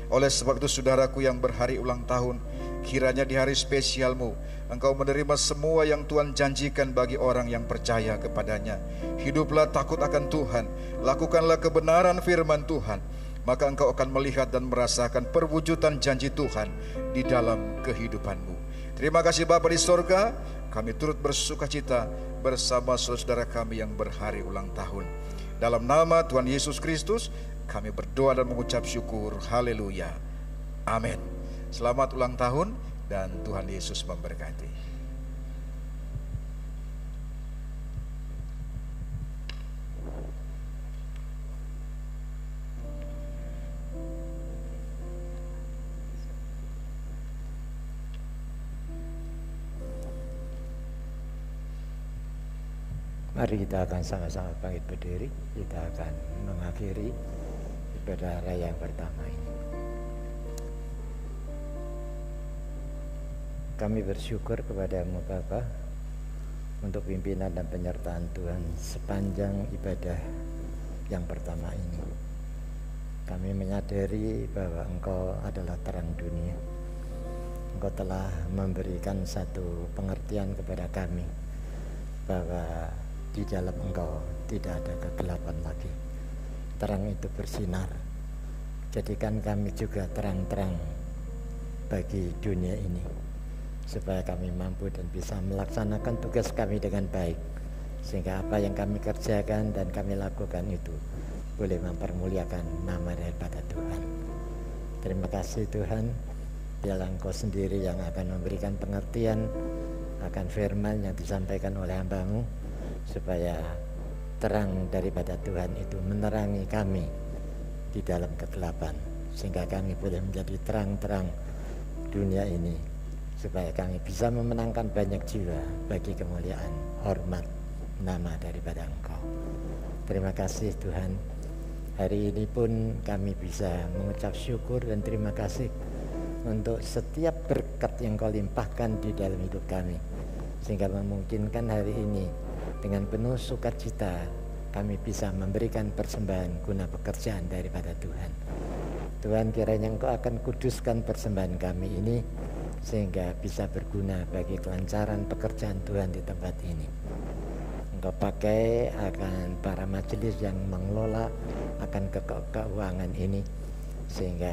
Oleh sebab itu saudaraku yang berhari ulang tahun, kiranya di hari spesialmu engkau menerima semua yang Tuhan janjikan bagi orang yang percaya kepadanya. Hiduplah takut akan Tuhan, lakukanlah kebenaran firman Tuhan, maka engkau akan melihat dan merasakan perwujudan janji Tuhan di dalam kehidupanmu. Terima kasih Bapa di sorga, kami turut bersukacita bersama saudara kami yang berhari ulang tahun. Dalam nama Tuhan Yesus Kristus kami berdoa dan mengucap syukur. Haleluya. Amin. Selamat ulang tahun dan Tuhan Yesus memberkati. Mari kita akan sama-sama bangkit berdiri. Kita akan mengakhiri ibadah raya yang pertama ini. Kami bersyukur kepada-Mu Bapa untuk pimpinan dan penyertaan Tuhan sepanjang ibadah yang pertama ini. Kami menyadari bahwa Engkau adalah terang dunia. Engkau telah memberikan satu pengertian kepada kami bahwa di dalam Engkau tidak ada kegelapan lagi. Terang itu bersinar. Jadikan kami juga terang-terang bagi dunia ini, supaya kami mampu dan bisa melaksanakan tugas kami dengan baik, sehingga apa yang kami kerjakan dan kami lakukan itu boleh mempermuliakan nama daripada Tuhan. Terima kasih Tuhan, biarlah Engkau sendiri yang akan memberikan pengertian akan firman yang disampaikan oleh hamba-Mu, supaya terang daripada Tuhan itu menerangi kami di dalam kegelapan, sehingga kami boleh menjadi terang-terang dunia ini, supaya kami bisa memenangkan banyak jiwa bagi kemuliaan hormat nama daripada Engkau. Terima kasih Tuhan. Hari ini pun kami bisa mengucap syukur dan terima kasih untuk setiap berkat yang Kau limpahkan di dalam hidup kami, sehingga memungkinkan hari ini dengan penuh sukacita kami bisa memberikan persembahan guna pekerjaan daripada Tuhan. Tuhan, kiranya Engkau akan kuduskan persembahan kami ini sehingga bisa berguna bagi kelancaran pekerjaan Tuhan di tempat ini. Engkau pakai akan para majelis yang mengelola akan keuangan ini sehingga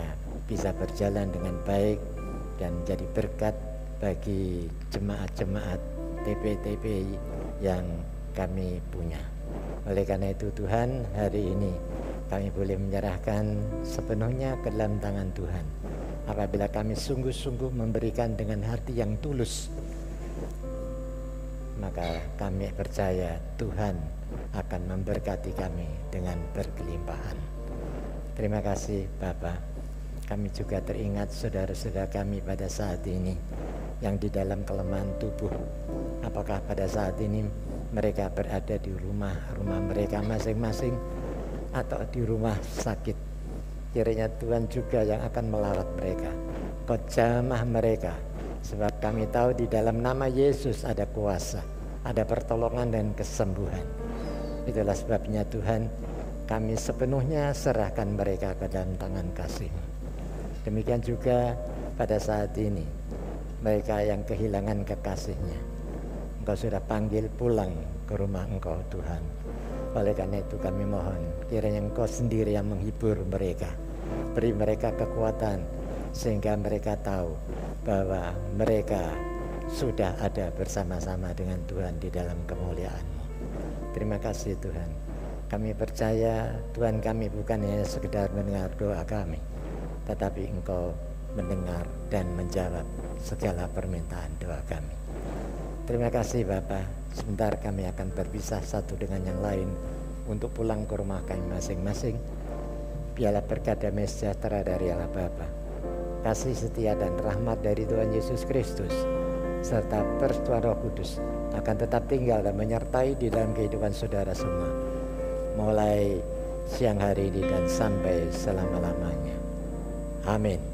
bisa berjalan dengan baik dan jadi berkat bagi jemaat-jemaat TP-TP yang kami punya. Oleh karena itu Tuhan, hari ini kami boleh menyerahkan sepenuhnya ke dalam tangan Tuhan. Apabila kami sungguh-sungguh memberikan dengan hati yang tulus, maka kami percaya Tuhan akan memberkati kami dengan berkelimpahan. Terima kasih Bapa. Kami juga teringat saudara-saudara kami pada saat ini yang di dalam kelemahan tubuh. Apakah pada saat ini mereka berada di rumah mereka masing-masing atau di rumah sakit? Kiranya Tuhan juga yang akan melawat mereka. Kau jamah mereka, sebab kami tahu di dalam nama Yesus ada kuasa, ada pertolongan dan kesembuhan. Itulah sebabnya Tuhan, kami sepenuhnya serahkan mereka ke dalam tangan kasih-Mu. Demikian juga pada saat ini mereka yang kehilangan kekasihnya. Engkau sudah panggil pulang ke rumah Engkau Tuhan. Oleh karena itu kami mohon kiranya Engkau sendiri yang menghibur mereka. Beri mereka kekuatan sehingga mereka tahu bahwa mereka sudah ada bersama-sama dengan Tuhan di dalam kemuliaan-Mu. Terima kasih Tuhan. Kami percaya Tuhan kami bukan hanya sekedar mendengar doa kami, tetapi Engkau mendengar dan menjawab segala permintaan doa kami. Terima kasih Bapa. Sebentar kami akan berpisah satu dengan yang lain untuk pulang ke rumah kami masing-masing. Biarlah berkat damai sejahtera dari Allah Bapa, kasih setia dan rahmat dari Tuhan Yesus Kristus, serta persekutuan Roh Kudus akan tetap tinggal dan menyertai di dalam kehidupan saudara semua, mulai siang hari ini dan sampai selama-lamanya. Amin.